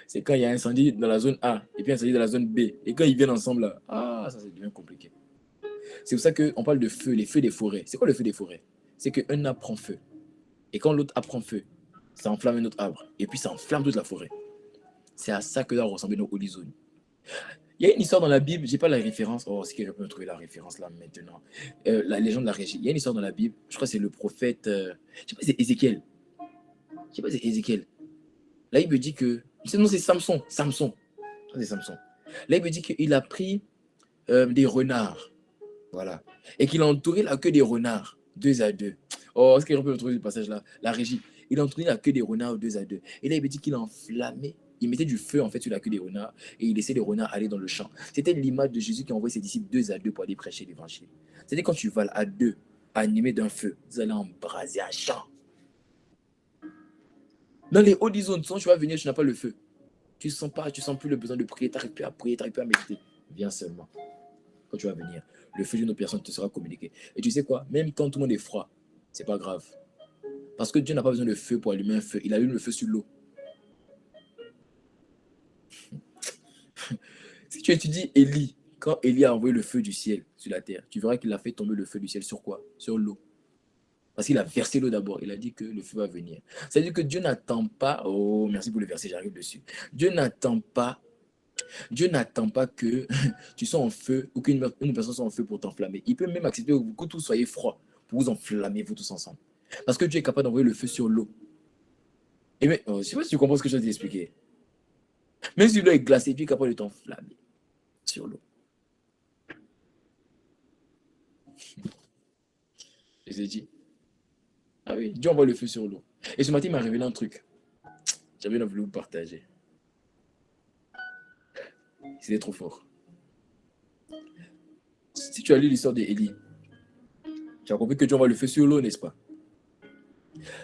c'est quand il y a un incendie dans la zone A et puis un incendie dans la zone B. Et quand ils viennent ensemble, là, ça devient compliqué. C'est pour ça qu'on parle de feu, les feux des forêts. C'est quoi le feu des forêts? C'est qu'un arbre prend feu. Et quand l'autre arbre prend feu, ça enflamme un autre arbre. Et puis ça enflamme toute la forêt. C'est à ça que doivent ressembler nos holy zones. Il y a une histoire dans la Bible, je n'ai pas la référence. Oh, c'est quelqu'un peut me trouver la référence là maintenant. La légende de la régie. Il y a une histoire dans la Bible, je crois que c'est le prophète, je ne sais pas si c'est Ézéchiel. Je sais pas si c'est Ézéchiel. Là, il me dit que. Non, c'est Samson. Samson. C'est Samson. Là, il me dit qu'il a pris des renards. Voilà. Et qu'il a entouré la queue des renards, 2 à 2. Oh, est-ce qu'il peut retrouver ce passage-là? La régie. Il a entouré la queue des renards 2 à 2. Et là, il me dit qu'il a enflammé. Il mettait du feu en fait sur la queue des renards et il laissait les renards aller dans le champ. C'était l'image de Jésus qui a envoyé ses disciples 2 à 2 pour aller prêcher l'évangile. C'était quand tu vas à 2, animé d'un feu, vous allez embraser un champ. Dans les hauts zones, tu vas venir, tu n'as pas le feu. Tu sens plus le besoin de prier, tu n'arrives plus à prier, tu n'arrives plus à méditer. Viens seulement. Quand tu vas venir, le feu d'une autre personne te sera communiqué. Et tu sais quoi? Même quand tout le monde est froid, c'est pas grave. Parce que Dieu n'a pas besoin de feu pour allumer un feu. Il allume le feu sur l'eau. Si tu étudies Élie, quand Élie a envoyé le feu du ciel sur la terre, tu verras qu'il a fait tomber le feu du ciel sur quoi? Sur l'eau. Parce qu'il a versé l'eau d'abord. Il a dit que le feu va venir. C'est-à-dire que Dieu n'attend pas... Oh, merci pour le verset, j'arrive dessus. Dieu n'attend pas que tu sois en feu ou qu'une personne soit en feu pour t'enflammer. Il peut même accepter que tous soyez froids pour vous enflammer, vous tous ensemble. Parce que Dieu est capable d'envoyer le feu sur l'eau. Et mais, je ne sais pas si tu comprends ce que je viens d'expliquer. Même si l'eau est glacée, Dieu est capable de t'enflammer sur l'eau. Je t'ai dit. Ah oui, Dieu envoie le feu sur l'eau. Et ce matin, il m'a révélé un truc. J'avais envie de vous partager. C'était trop fort. Si tu as lu l'histoire d'Élie, tu as compris que Dieu envoie le feu sur l'eau, n'est-ce pas?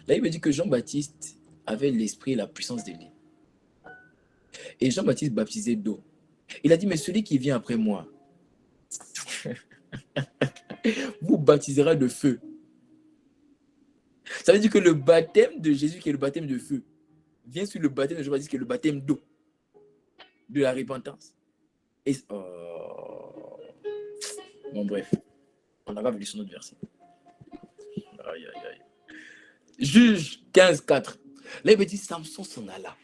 Là, il me dit que Jean-Baptiste avait l'esprit et la puissance d'Élie. Et Jean-Baptiste baptisait d'eau. Il a dit, mais celui qui vient après moi, vous baptisera de feu. Ça veut dire que le baptême de Jésus, qui est le baptême de feu, vient sur le baptême de Jean-Baptiste, qui est le baptême d'eau, de la repentance. Et, bon, bref, on va venir sur notre verset. Aïe, aïe, aïe. Juge 15:4. Là, il me dit, Samson s'en alla.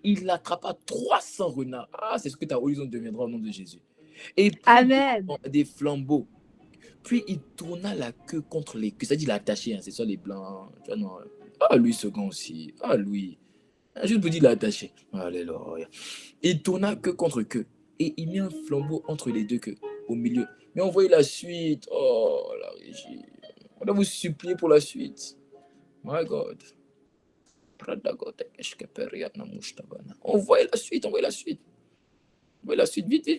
Il attrapa 300 renards. C'est ce que ta horizon deviendra au nom de Jésus. Et puis, Amen. des flambeaux. Puis, il tourna la queue contre les queues. C'est-à-dire, il a attaché, hein, c'est ça les blancs. Tu vois, non. Lui, second aussi. Lui. Juste pour dire, il a attaché. Alléluia. Il tourna queue contre queue. Et il mit un flambeau entre les deux queues, au milieu. Mais on voyait la suite. Oh, la régie. On doit vous supplier pour la suite. My God. On voyait la suite. Vite.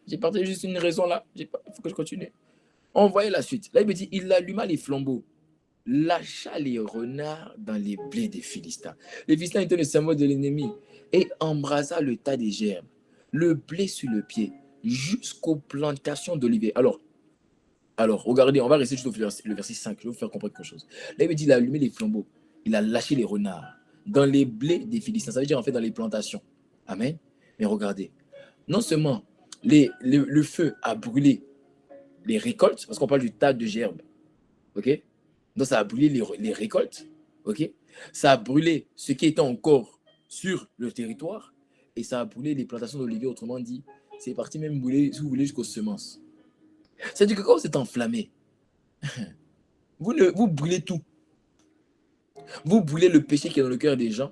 J'ai partagé juste une raison là. Il faut que je continue. On voyait la suite. Là, il me dit, il alluma les flambeaux, lâcha les renards dans les blés des Philistins. Les Philistins étaient le symbole de l'ennemi et embrasa le tas des gerbes, le blé sur le pied, jusqu'aux plantations d'oliviers. Alors, Alors, regardez, on va rester juste au le verset 5. Je vais vous faire comprendre quelque chose. Là, il me dit, il a allumé les flambeaux. Il a lâché les renards dans les blés des Philistins. Ça veut dire, en fait, dans les plantations. Amen. Mais regardez, non seulement le feu a brûlé les récoltes, parce qu'on parle du tas de gerbes. OK? Donc, ça a brûlé les récoltes. OK? Ça a brûlé ce qui était encore sur le territoire. Et ça a brûlé les plantations d'oliviers. Autrement dit, c'est parti même brûler, si vous voulez, jusqu'aux semences. C'est-à-dire que quand vous êtes enflammé, vous brûlez tout. Vous brûlez le péché qui est dans le cœur des gens.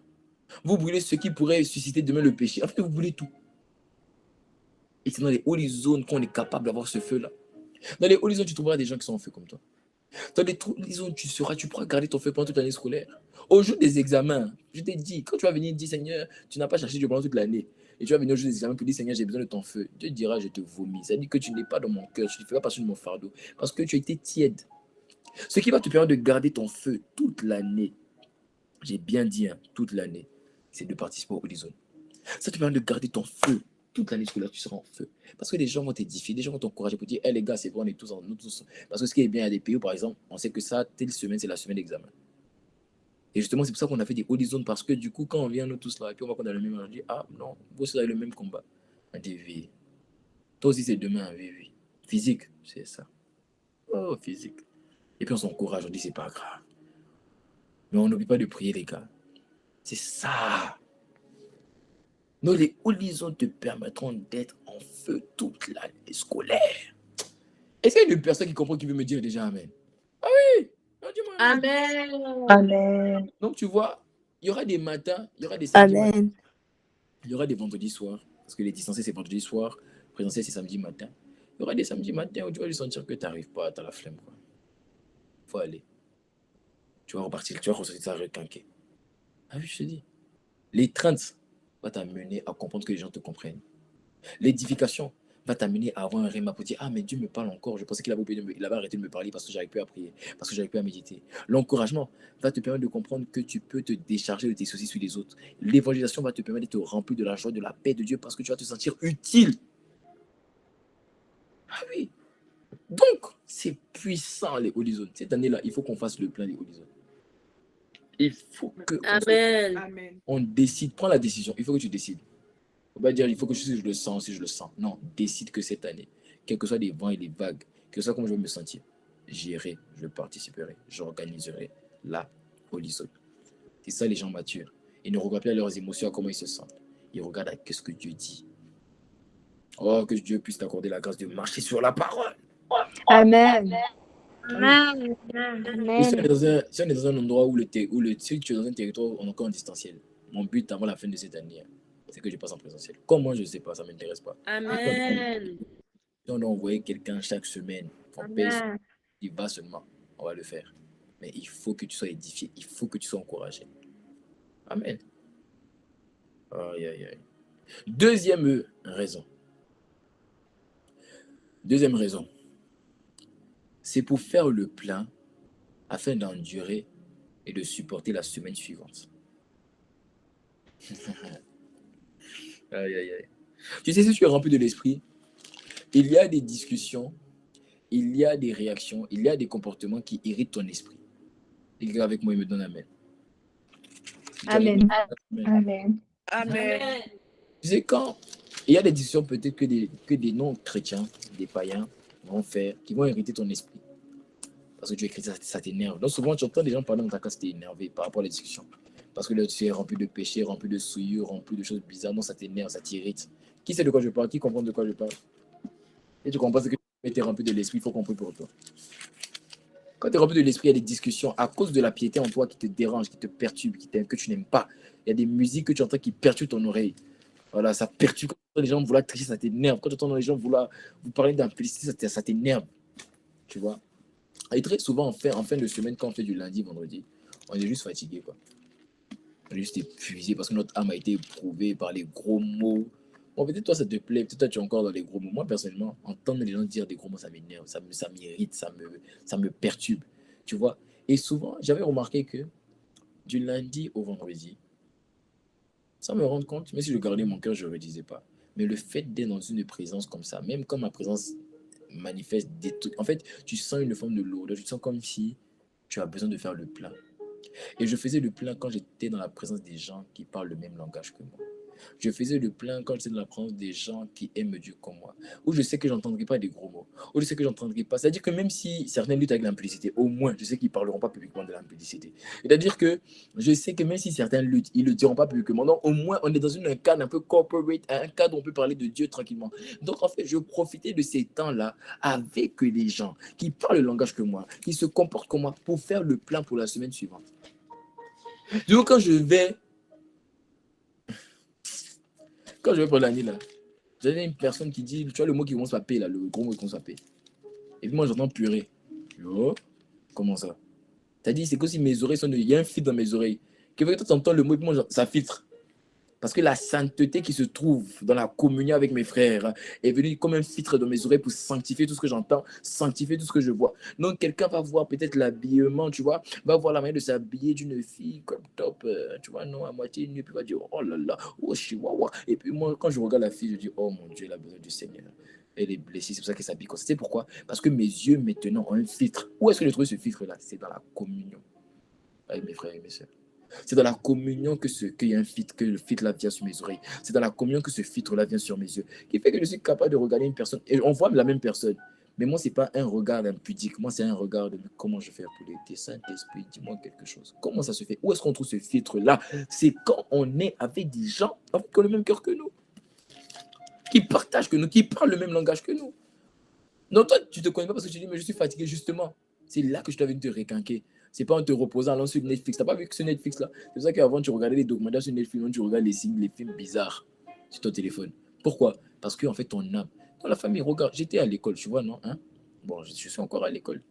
Vous brûlez ce qui pourrait susciter demain le péché. En fait, vous brûlez tout. Et c'est dans les hauts zones qu'on est capable d'avoir ce feu-là. Dans les hauts zones, tu trouveras des gens qui sont en feu comme toi. Dans les hauts zones, tu pourras garder ton feu pendant toute l'année scolaire. Au jour des examens, je t'ai dit, quand tu vas venir dire, Seigneur, tu n'as pas cherché Dieu pendant toute l'année. Et tu vas venir au jour des examens pour dire, Seigneur, j'ai besoin de ton feu. Dieu dira, je te vomis. Ça dit que tu n'es pas dans mon cœur, tu ne fais pas partie de mon fardeau. Parce que tu as été tiède. Ce qui va te permettre de garder ton feu toute l'année, j'ai bien dit, hein, toute l'année, c'est de participer au Horizon. Ça te permet de garder ton feu. Toute l'année scolaire, tu seras en feu. Parce que les gens vont t'édifier, les gens vont t'encourager pour dire, hé les gars, c'est bon, on est tous en nous tous. Parce que ce qui est bien, il y a des pays où, par exemple, on sait que ça, telle semaine, c'est la semaine d'examen. Et justement, c'est pour ça qu'on a fait des Horizons, parce que du coup, quand on vient nous tous là, et puis on voit qu'on a le même, on dit, ah non, vous aussi, vous avez le même combat. On dit, oui. Toi aussi, c'est demain, oui, oui. Physique, c'est ça. Oh, physique. Et puis on s'encourage, on dit, c'est pas grave. Mais on n'oublie pas de prier, les gars. C'est ça. Donc, les horizons te permettront d'être en feu toute l'année scolaire. Est-ce qu'il y a une personne qui comprend qui veut me dire déjà Amen? Ah oui! Non, dis-moi Amen. Amen. Amen. Donc, tu vois, il y aura des matins, il y aura des samedis matins, Amen. il y aura des vendredis soirs, parce que les distanciés, c'est vendredi soir, présentiel, c'est samedi matin. Il y aura des samedis matins où tu vas lui sentir que tu n'arrives pas, tu as la flemme. Il faut aller. Tu vas repartir, tu vas ressortir ça requinqué. Ah oui, je te dis. L'étreinte va t'amener à comprendre que les gens te comprennent. L'édification va t'amener à avoir un rhéma pour dire, ah mais Dieu me parle encore, je pensais qu'il avait arrêté de me parler parce que j'arrive plus à prier, parce que j'arrive plus à méditer. L'encouragement va te permettre de comprendre que tu peux te décharger de tes soucis sur les autres. L'évangélisation va te permettre de te remplir de la joie, de la paix de Dieu parce que tu vas te sentir utile. Ah oui. Donc, c'est puissant les horizons. Cette année-là, il faut qu'on fasse le plein des horizons. Il faut que Amen. on décide, prends la décision, il faut que tu décides. Faut pas dire, il faut que je le sens, si je le sens. Non, décide que cette année, quels que soient les vents et les vagues, que ce soit comme je vais me sentir, j'irai, je participerai, j'organiserai là, au lycée. C'est ça les gens matures. Ils ne regardent plus à leurs émotions, à comment ils se sentent. Ils regardent à ce que Dieu dit. Oh, que Dieu puisse t'accorder la grâce de marcher sur la parole. Amen. Amen. Et si on est Amen. si on est dans un endroit où si tu es dans un territoire où on est encore en distanciel, mon but avant la fin de cette année, c'est que je passe en présentiel. Comment, je ne sais pas, ça ne m'intéresse pas. Amen. Si on doit envoyer quelqu'un chaque semaine, on pèse, il va seulement, on va le faire. Mais il faut que tu sois édifié, il faut que tu sois encouragé. Amen. Aïe, aïe, aïe. Deuxième raison. Deuxième raison. C'est pour faire le plein afin d'endurer et de supporter la semaine suivante. Aïe, aïe, aïe. Tu sais, si tu es rempli de l'esprit, il y a des discussions, il y a des réactions, il y a des comportements qui irritent ton esprit. Quelqu'un avec moi, il me donne Amen. Amen. Amen. Amen. Tu sais, quand il y a des discussions peut-être que des non-chrétiens, des païens vont faire, qui vont irriter ton esprit. Parce que tu es chrétien, ça t'énerve. Donc souvent, tu entends des gens parler dans ta classe, t'es énervé par rapport à la discussion. Parce que là, tu es rempli de péchés, rempli de souillures, rempli de choses bizarres. Non, ça t'énerve, ça t'irrite. Qui sait de quoi je parle? Qui comprend de quoi je parle? Et tu comprends que tu es rempli de l'esprit, il faut comprendre pour toi. Quand tu es rempli de l'esprit, il y a des discussions à cause de la piété en toi qui te dérange, qui te perturbe, que tu n'aimes pas. Il y a des musiques que tu entends qui perturbent ton oreille. Voilà, ça perturbe. Quand les gens vouloir tricher, ça t'énerve. Quand tu entends les gens vouloir vous parler d'implicité, ça t'énerve. Tu vois? Et très souvent, en fin de semaine, quand on fait du lundi, vendredi, on est juste fatigué, quoi. On est juste épuisé parce que notre âme a été éprouvée par les gros mots. Bon, peut-être toi, ça te plaît, peut-être toi, tu es encore dans les gros mots. Moi, personnellement, entendre les gens dire des gros mots, ça m'énerve, ça m'irrite, ça me perturbe, tu vois. Et souvent, j'avais remarqué que du lundi au vendredi, sans me rendre compte, mais si je gardais mon cœur, je ne le disais pas. Mais le fait d'être dans une présence comme ça, même quand ma présence manifeste des trucs. En fait, tu sens une forme de lourdeur. Tu te sens comme si tu as besoin de faire le plein. Et je faisais le plein quand j'étais dans la présence des gens qui parlent le même langage que moi. Je faisais le plein quand j'étais dans la présence des gens qui aiment Dieu comme moi. Où je sais que je n'entendrai pas des gros mots. Où je sais que je n'entendrai pas. C'est-à-dire que même si certains luttent avec l'impudicité, au moins, je sais qu'ils ne parleront pas publiquement de l'impudicité. C'est-à-dire que je sais que même si certains luttent, ils ne le diront pas publiquement. Donc, au moins, on est dans un cadre un peu corporate, un cadre où on peut parler de Dieu tranquillement. Donc, en fait, je profitais de ces temps-là avec les gens qui parlent le langage que moi, qui se comportent comme moi pour faire le plein pour la semaine suivante. Du coup, quand je vais prendre l'année là, j'avais une personne qui dit, tu vois le mot qui commence à paix là, le gros mot qui commence à paix. Et puis moi j'entends pleurer. Oh, comment ça? T'as dit, c'est comme si mes oreilles sont il y a un filtre dans mes oreilles. Que veut que tu entends le mot et puis moi ça filtre. Parce que la sainteté qui se trouve dans la communion avec mes frères est venue comme un filtre dans mes oreilles pour sanctifier tout ce que j'entends, sanctifier tout ce que je vois. Donc, quelqu'un va voir peut-être l'habillement, tu vois, va voir la manière de s'habiller d'une fille comme top, tu vois, non, à moitié nue, puis va dire, oh là là, oh chihuahua. Et puis moi, quand je regarde la fille, je dis, oh mon Dieu, elle a besoin du Seigneur. Elle est blessée, c'est pour ça qu'elle s'habille comme ça. C'est pourquoi? Parce que mes yeux maintenant ont un filtre. Où est-ce que j'ai trouvé ce filtre-là? C'est dans la communion avec mes frères et mes soeurs. C'est dans la communion qu'il y a un filtre, que le filtre-là vient sur mes oreilles. C'est dans la communion que ce filtre-là vient sur mes yeux. Qui fait que je suis capable de regarder une personne. Et on voit la même personne. Mais moi, ce n'est pas un regard impudique. Moi, c'est un regard de comment je fais pour l'aider. Saint-Esprit, dis-moi quelque chose. Comment ça se fait? Où est-ce qu'on trouve ce filtre-là? C'est quand on est avec des gens qui ont le même cœur que nous. Qui partagent que nous, qui parlent le même langage que nous. Non, toi, tu ne te connais pas parce que tu dis, mais je suis fatigué, justement. C'est là que je t'avais de te requinquer. C'est pas en te reposant allant sur Netflix. T'as pas vu que ce Netflix-là? C'est pour ça qu'avant, tu regardais les documentaires sur Netflix, tu regardes les films bizarres sur ton téléphone. Pourquoi? Parce que, en fait, ton âme. Dans la famille, regarde, j'étais à l'école, tu vois, non? Hein? Bon, je suis encore à l'école.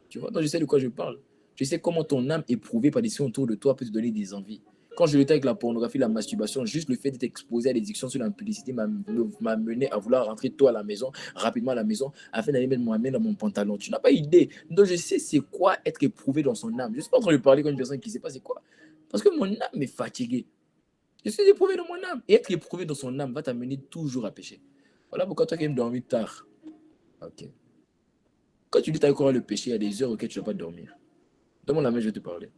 Tu vois, donc je sais de quoi je parle. Je sais comment ton âme éprouvée par des choses autour de toi peut te donner des envies. Quand je l'étais avec la pornographie, la masturbation, juste le fait d'être exposé à des addictions sur l'impudicité m'a mené à vouloir rentrer tôt à la maison, rapidement à la maison, afin d'aller mettre ma main dans mon pantalon. Tu n'as pas idée. Donc je sais c'est quoi être éprouvé dans son âme. Je ne suis pas en train de parler comme une personne qui ne sait pas c'est quoi. Parce que mon âme est fatiguée. Je suis éprouvé dans mon âme. Et être éprouvé dans son âme va t'amener toujours à pécher. Voilà pourquoi toi qui aimes dormir tard. Ok. Quand tu dis que tu as encore le péché, il y a des heures auxquelles tu ne vas pas dormir. Donne-moi la main, je vais te parler.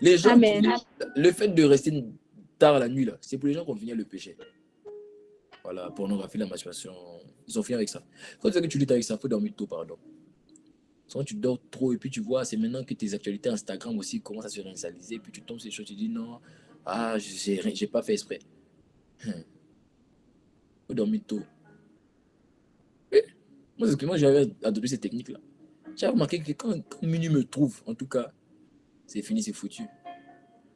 Les gens, le fait de rester tard la nuit, là, c'est pour les gens qui ont fini le péché. Voilà, pornographie, la masturbation, ils ont fini avec ça. Quand tu sais que tu luttes avec ça, il faut dormir tôt, pardon. Souvent, tu dors trop et puis tu vois, c'est maintenant que tes actualités Instagram aussi commencent à se réaliser. Et puis tu tombes sur ces choses, tu dis non, j'ai pas fait exprès. Il faut dormir tôt. Et moi, j'avais adopté cette technique-là. J'ai remarqué que quand minuit me trouve, en tout cas, c'est fini, c'est foutu.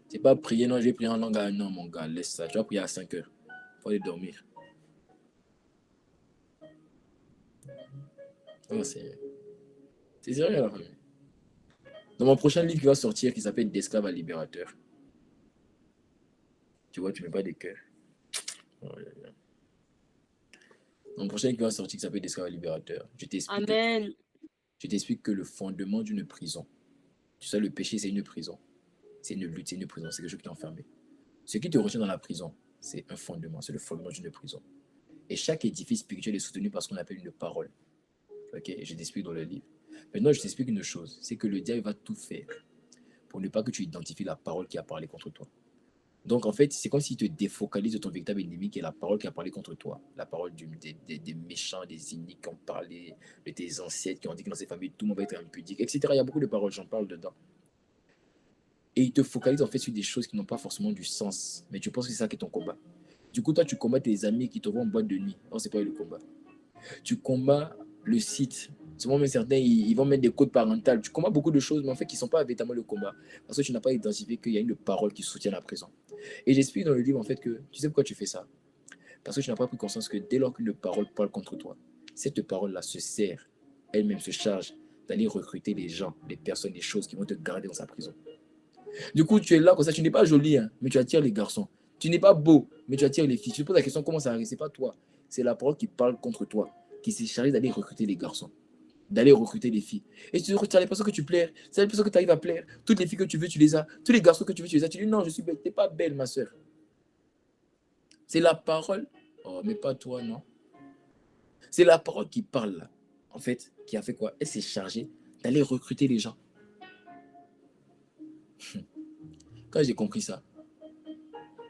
C'est pas prier, non, je vais prier en langue. Non, mon gars, laisse ça. Tu vas prier à 5 heures. Il faut aller dormir. Oh, c'est sérieux, la famille. Dans mon prochain livre qui va sortir, qui s'appelle D'esclave à libérateur. Tu vois, tu mets pas des cœurs. Oh, dans mon prochain livre qui va sortir, qui s'appelle D'esclave à libérateur, je t'explique que le fondement d'une prison, tu sais, le péché, c'est une prison. C'est une lutte, c'est une prison, c'est quelque chose qui est enfermé. Ce qui te retient dans la prison, c'est un fondement, c'est le fondement d'une prison. Et chaque édifice spirituel est soutenu par ce qu'on appelle une parole. Ok, je t'explique dans le livre. Maintenant, je t'explique une chose, c'est que le diable va tout faire pour ne pas que tu identifies la parole qui a parlé contre toi. Donc, en fait, c'est comme s'il te défocalise de ton véritable ennemi qui est la parole qui a parlé contre toi. La parole des méchants, des iniques qui ont parlé, de tes ancêtres qui ont dit que dans ces familles, tout le monde va être impudique, etc. Il y a beaucoup de paroles, j'en parle dedans. Et il te focalise en fait sur des choses qui n'ont pas forcément du sens. Mais tu penses que c'est ça qui est ton combat. Du coup, toi, tu combats tes amis qui te vont en boîte de nuit. Non, c'est pas le combat. Tu combats le site. Souvent, même certains, ils vont mettre des codes parentales. Tu combats beaucoup de choses, mais en fait, qui ne sont pas véritablement le combat. Parce que tu n'as pas identifié qu'il y a une parole qui soutient la prison. Et j'explique dans le livre, en fait, que tu sais pourquoi tu fais ça? Parce que tu n'as pas pris conscience que dès lors qu'une parole parle contre toi, cette parole-là se sert, elle-même se charge d'aller recruter les gens, les personnes, les choses qui vont te garder dans sa prison. Du coup, tu es là comme ça, tu n'es pas joli, hein, mais tu attires les garçons. Tu n'es pas beau, mais tu attires les filles. Tu te poses la question, comment ça arrive? Ce n'est pas toi. C'est la parole qui parle contre toi, qui s'est chargée d'aller recruter les garçons, d'aller recruter les filles. Et tu as les personnes que tu plais, c'est les personnes que tu arrives à plaire. Toutes les filles que tu veux, tu les as. Tous les garçons que tu veux, tu les as. Tu dis, non, je suis belle. Tu n'es pas belle, ma soeur. C'est la parole. Oh, mais pas toi, non. C'est la parole qui parle là. En fait, qui a fait quoi? Elle s'est chargée d'aller recruter les gens. Quand j'ai compris ça,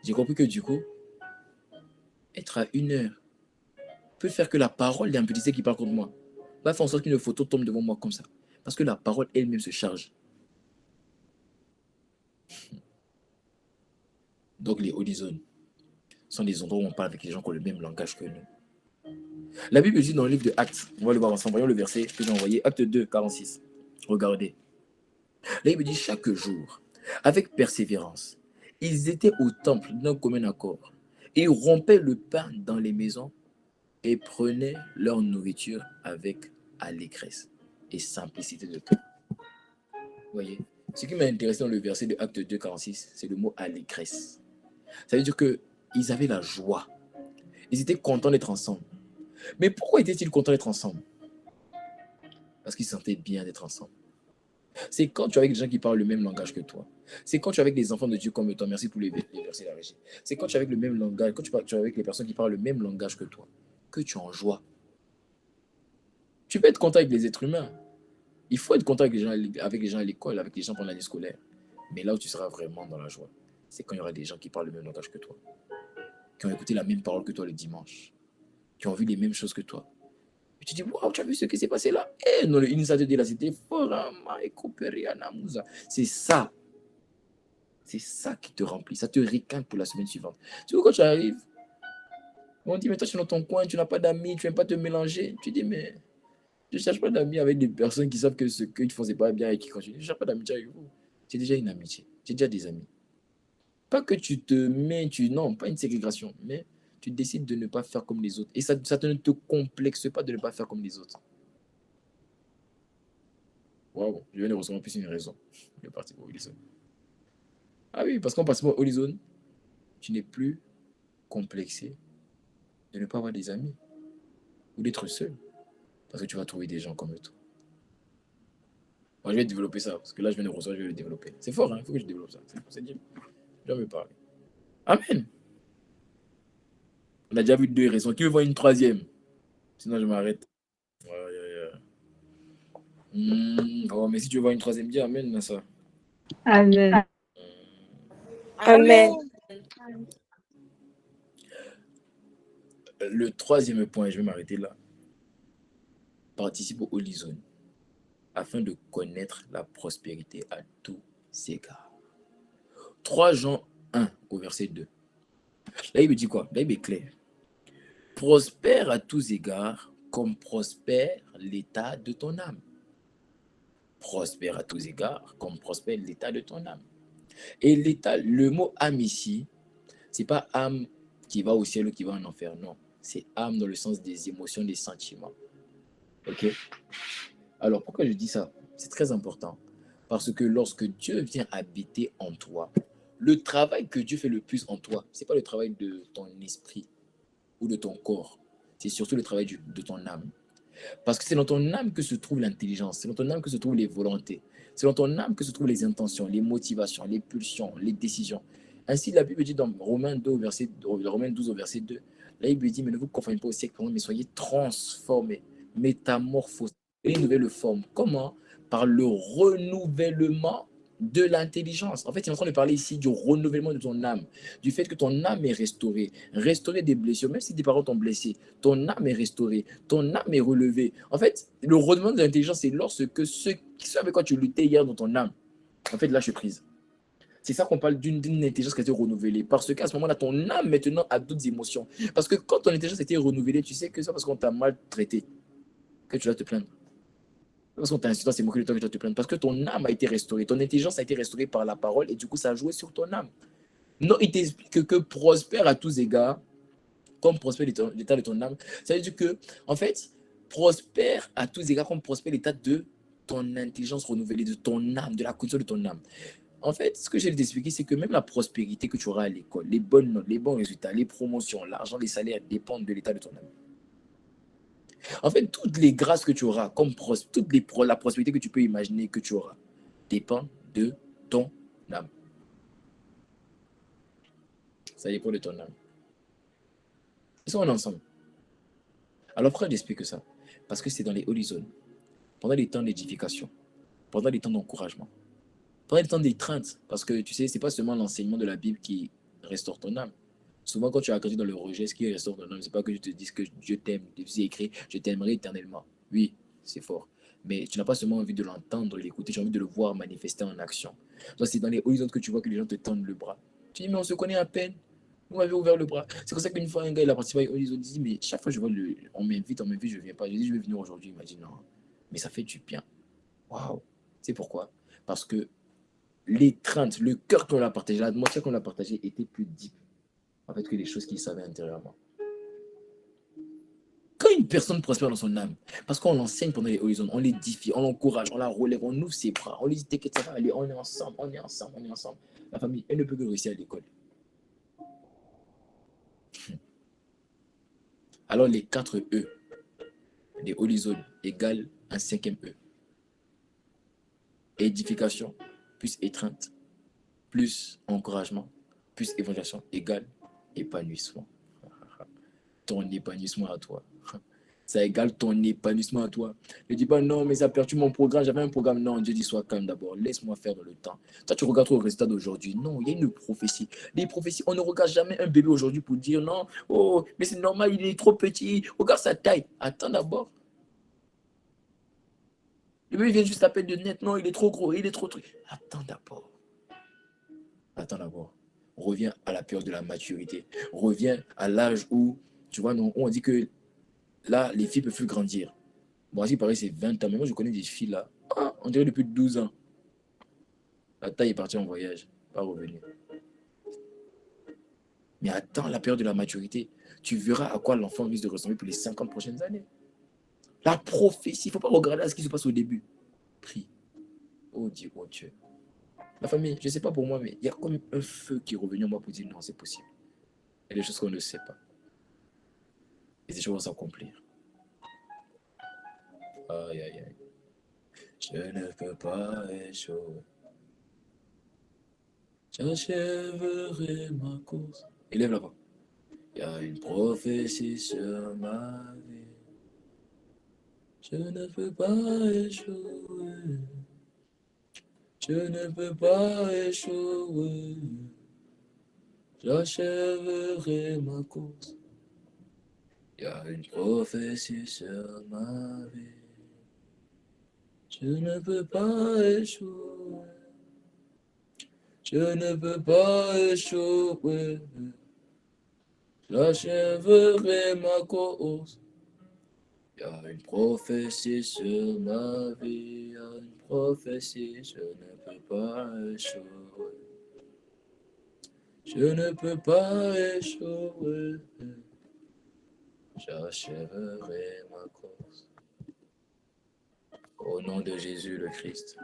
j'ai compris que du coup, être à 1 heure peut faire que la parole d'un petit qui parle contre moi va faire en sorte qu'une photo tombe devant moi comme ça. Parce que la parole elle-même se charge. Donc les holy zones sont des endroits où on parle avec les gens qui ont le même langage que nous. La Bible dit dans le livre de Actes, on va le voir ensemble, voyons le verset que j'ai envoyé, Acte 2, 46. Regardez. La Bible dit chaque jour, avec persévérance, ils étaient au temple d'un commun accord. Et ils rompaient le pain dans les maisons et prenaient leur nourriture avec allégresse et simplicité de cœur. Vous voyez, ce qui m'a intéressé dans le verset de Acte 2, 46, c'est le mot allégresse. Ça veut dire qu'ils avaient la joie. Ils étaient contents d'être ensemble. Mais pourquoi étaient-ils contents d'être ensemble? Parce qu'ils se sentaient bien d'être ensemble. C'est quand tu es avec des gens qui parlent le même langage que toi. C'est quand tu es avec des enfants de Dieu comme toi. Merci pour les versets de la régie. C'est quand tu es avec le même langage, quand tu es avec les personnes qui parlent le même langage que toi, que tu es en joie. Tu peux être content avec les êtres humains. Il faut être content avec les gens à l'école, avec les gens pendant l'année scolaire. Mais là où tu seras vraiment dans la joie, c'est quand il y aura des gens qui parlent le même langage que toi, qui ont écouté la même parole que toi le dimanche, qui ont vu les mêmes choses que toi. Et tu dis, waouh, tu as vu ce qui s'est passé là? Eh non, l'initiative de la cité, c'est ça. C'est ça qui te remplit, ça te ricanne pour la semaine suivante. Tu vois, quand tu arrives, on dit, mais toi, tu es dans ton coin, tu n'as pas d'amis, tu n'aimes pas te mélanger. Tu dis, mais je ne cherche pas d'amis avec des personnes qui savent que ce qu'ils font, c'est pas bien et qui continuent. Je ne cherche pas d'amitié avec vous. J'ai déjà une amitié, j'ai déjà des amis. Pas que tu te mets, non, pas une ségrégation, mais tu décides de ne pas faire comme les autres. Et ça ne te complexe pas de ne pas faire comme les autres. Waouh, je viens de recevoir plus une raison de partir pour Horizon. Ah oui, parce qu'en passant au Horizon, tu n'es plus complexé de ne pas avoir des amis ou d'être seul. Parce que tu vas trouver des gens comme toi. Moi, je vais développer ça, parce que là, je viens de recevoir, je vais le développer. C'est fort, hein, il faut que je développe ça. C'est dire. Je dois me parler. Amen. On a déjà vu 2 raisons. Qui veut voir une troisième? Sinon, je m'arrête. Ouais, ouais, ouais. Oh, mais si tu veux voir une troisième, dis Amen à ça. Amen. Amen. Le troisième point, je vais m'arrêter là. Participe au Holy Zone afin de connaître la prospérité à tous égards. 3 Jean 1 au verset 2. Là, il me dit quoi? Là, il est clair. Prospère à tous égards comme prospère l'état de ton âme. Prospère à tous égards comme prospère l'état de ton âme. Et l'état, le mot âme ici, c'est pas âme qui va au ciel ou qui va en enfer, non. C'est âme dans le sens des émotions, des sentiments. Ok? Alors, pourquoi je dis ça? C'est très important. Parce que lorsque Dieu vient habiter en toi, le travail que Dieu fait le plus en toi, ce n'est pas le travail de ton esprit ou de ton corps. C'est surtout le travail de ton âme. Parce que c'est dans ton âme que se trouve l'intelligence, c'est dans ton âme que se trouvent les volontés, c'est dans ton âme que se trouvent les intentions, les motivations, les pulsions, les décisions. Ainsi, la Bible dit dans Romains 12 au verset 2, la Bible dit, mais ne vous conformez pas au siècle, mais soyez transformés, métamorphosés, une nouvelle forme. Comment? Par le renouvellement de l'intelligence. En fait, il est en train de parler ici du renouvellement de ton âme, du fait que ton âme est restaurée, restaurée des blessures, même si tes parents t'ont blessé, ton âme est restaurée, ton âme est relevée. En fait, le renouvellement de l'intelligence, c'est lorsque ce avec quoi tu luttais hier dans ton âme, en fait, lâche prise. C'est ça qu'on parle d'une intelligence qui a été renouvelée. Parce qu'à ce moment-là, ton âme maintenant a d'autres émotions. Parce que quand ton intelligence a été renouvelée, tu sais que c'est parce qu'on t'a mal traité que tu vas te plaindre. Parce qu'on t'a insulté, c'est moqué de toi que tu vas te plaindre. Parce que ton âme a été restaurée. Ton intelligence a été restaurée par la parole et du coup, ça a joué sur ton âme. Non, il t'explique que prospère à tous égards, comme prospère l'état de ton âme. Ça veut dire que, en fait, prospère à tous égards, comme prospère l'état de ton intelligence renouvelée, de ton âme, de la culture de ton âme. En fait, ce que j'ai t'expliquer, c'est que même la prospérité que tu auras à l'école, les bonnes notes, les bons résultats, les promotions, l'argent, les salaires dépendent de l'état de ton âme. En fait, toutes les grâces que tu auras, comme la prospérité que tu peux imaginer que tu auras, dépend de ton âme. Ça dépend de ton âme. Ils sont ensemble. Alors pourquoi j'explique ça? Parce que c'est dans les holy zones, pendant les temps d'édification, pendant les temps d'encouragement, pendant les temps d'étreinte. Parce que tu sais, c'est pas seulement l'enseignement de la Bible qui restaure ton âme. Souvent, quand tu as grandi dans le rejet, ce qui restaure ton âme, c'est pas que je te dise que Dieu t'aime. C'est écrit, je t'aimerai éternellement. Oui, c'est fort. Mais tu n'as pas seulement envie de l'entendre, de l'écouter, tu as envie de le voir manifester en action. Donc, c'est dans les horizons que tu vois que les gens te tendent le bras. Tu dis, mais on se connaît à peine. Vous m'avez ouvert le bras. C'est comme ça qu'une fois, un gars, il a participé à Horizon, il dit, mais chaque fois, je vois on m'invite, je ne viens pas. Je dis, je vais venir aujourd'hui. Il m'a dit, non. Mais ça fait du bien. Waouh. C'est pourquoi? Parce que l'étreinte, le cœur qu'on a partagé, l'atmosphère qu'on a partagée était plus deep, en fait, que les choses qu'il savait intérieurement. Quand une personne prospère dans son âme, parce qu'on l'enseigne pendant les horizons, on l'édifie, on l'encourage, on la relève, on ouvre ses bras, on lui dit, t'inquiète, ça va aller, on est ensemble, on est ensemble, on est ensemble. La famille, elle ne peut que réussir à l'école. Alors les 4 E, les holy zones, égale un 5e E. Édification, plus étreinte, plus encouragement, plus évangélisation, égale épanouissement. Ton épanouissement à toi. Ça égale ton épanouissement à toi. Ne dis pas non, mais ça perturbe mon programme. J'avais un programme. Non, Dieu dit sois calme d'abord. Laisse-moi faire dans le temps. Toi, tu regardes au résultat d'aujourd'hui. Non, il y a une prophétie. Les prophéties, on ne regarde jamais un bébé aujourd'hui pour dire non, oh, mais c'est normal, il est trop petit. Regarde sa taille. Attends d'abord. Le bébé vient juste à peine de naître. Non, il est trop gros, il est trop truc. Attends d'abord. Attends d'abord. Reviens à la période de la maturité. Reviens à l'âge où, tu vois, non, on dit que là, les filles peuvent plus grandir. Bon, si pareil, c'est 20 ans. Mais moi, je connais des filles là. Ah, on dirait depuis 12 ans. La taille est partie en voyage, pas revenue. Mais attends la période de la maturité. Tu verras à quoi l'enfant risque de ressembler pour les 50 prochaines années. La prophétie, il ne faut pas regarder à ce qui se passe au début. Prie. Oh Dieu, oh Dieu. La famille, je ne sais pas pour moi, mais il y a comme un feu qui est revenu en moi pour dire non, c'est possible. Il y a des choses qu'on ne sait pas. Et des choses vont s'accomplir. Aïe, aïe, aïe. Je ne peux pas échouer. J'achèverai ma course. Élève là-bas. Il y a une prophétie sur ma vie. Je ne peux pas échouer. Je ne peux pas échouer. J'achèverai ma course. Il y a une prophétie sur ma vie. Je ne peux pas échouer. Je ne peux pas échouer. J'achèverai ma course. Il y a une prophétie sur ma vie. Il y a une prophétie. Je ne peux pas échouer. Je ne peux pas échouer. J'achèverai ma course. Au nom de Jésus le Christ,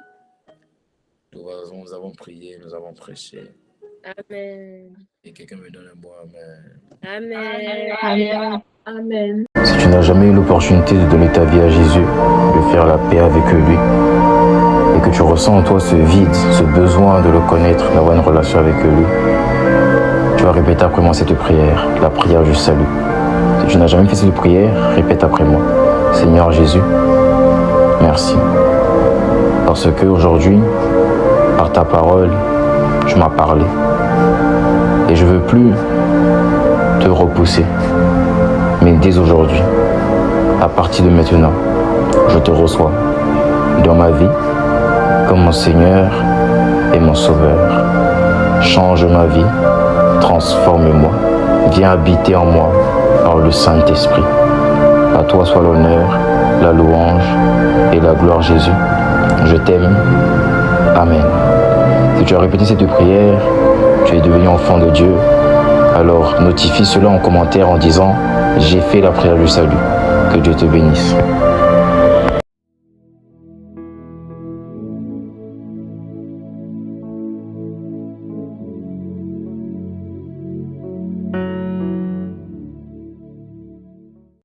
nous avons prié, nous avons prêché. Amen. Et quelqu'un me donne un bon amen. Amen. Amen. Amen. Si tu n'as jamais eu l'opportunité de donner ta vie à Jésus, de faire la paix avec lui, et que tu ressens en toi ce vide, ce besoin de le connaître, d'avoir une relation avec lui, tu vas répéter après moi cette prière, la prière du salut. Si tu n'as jamais fait cette prière, répète après moi. Seigneur Jésus, merci. Parce que aujourd'hui, par ta parole, tu m'as parlé. Et je ne veux plus te repousser. Mais dès aujourd'hui, à partir de maintenant, je te reçois dans ma vie comme mon Seigneur et mon Sauveur. Change ma vie, transforme-moi, viens habiter en moi par le Saint-Esprit. À toi soit l'honneur, la louange et la gloire Jésus. Je t'aime. Amen. Si tu as répété cette prière, tu es devenu enfant de Dieu. Alors notifie cela en commentaire en disant « J'ai fait la prière du salut ». Que Dieu te bénisse.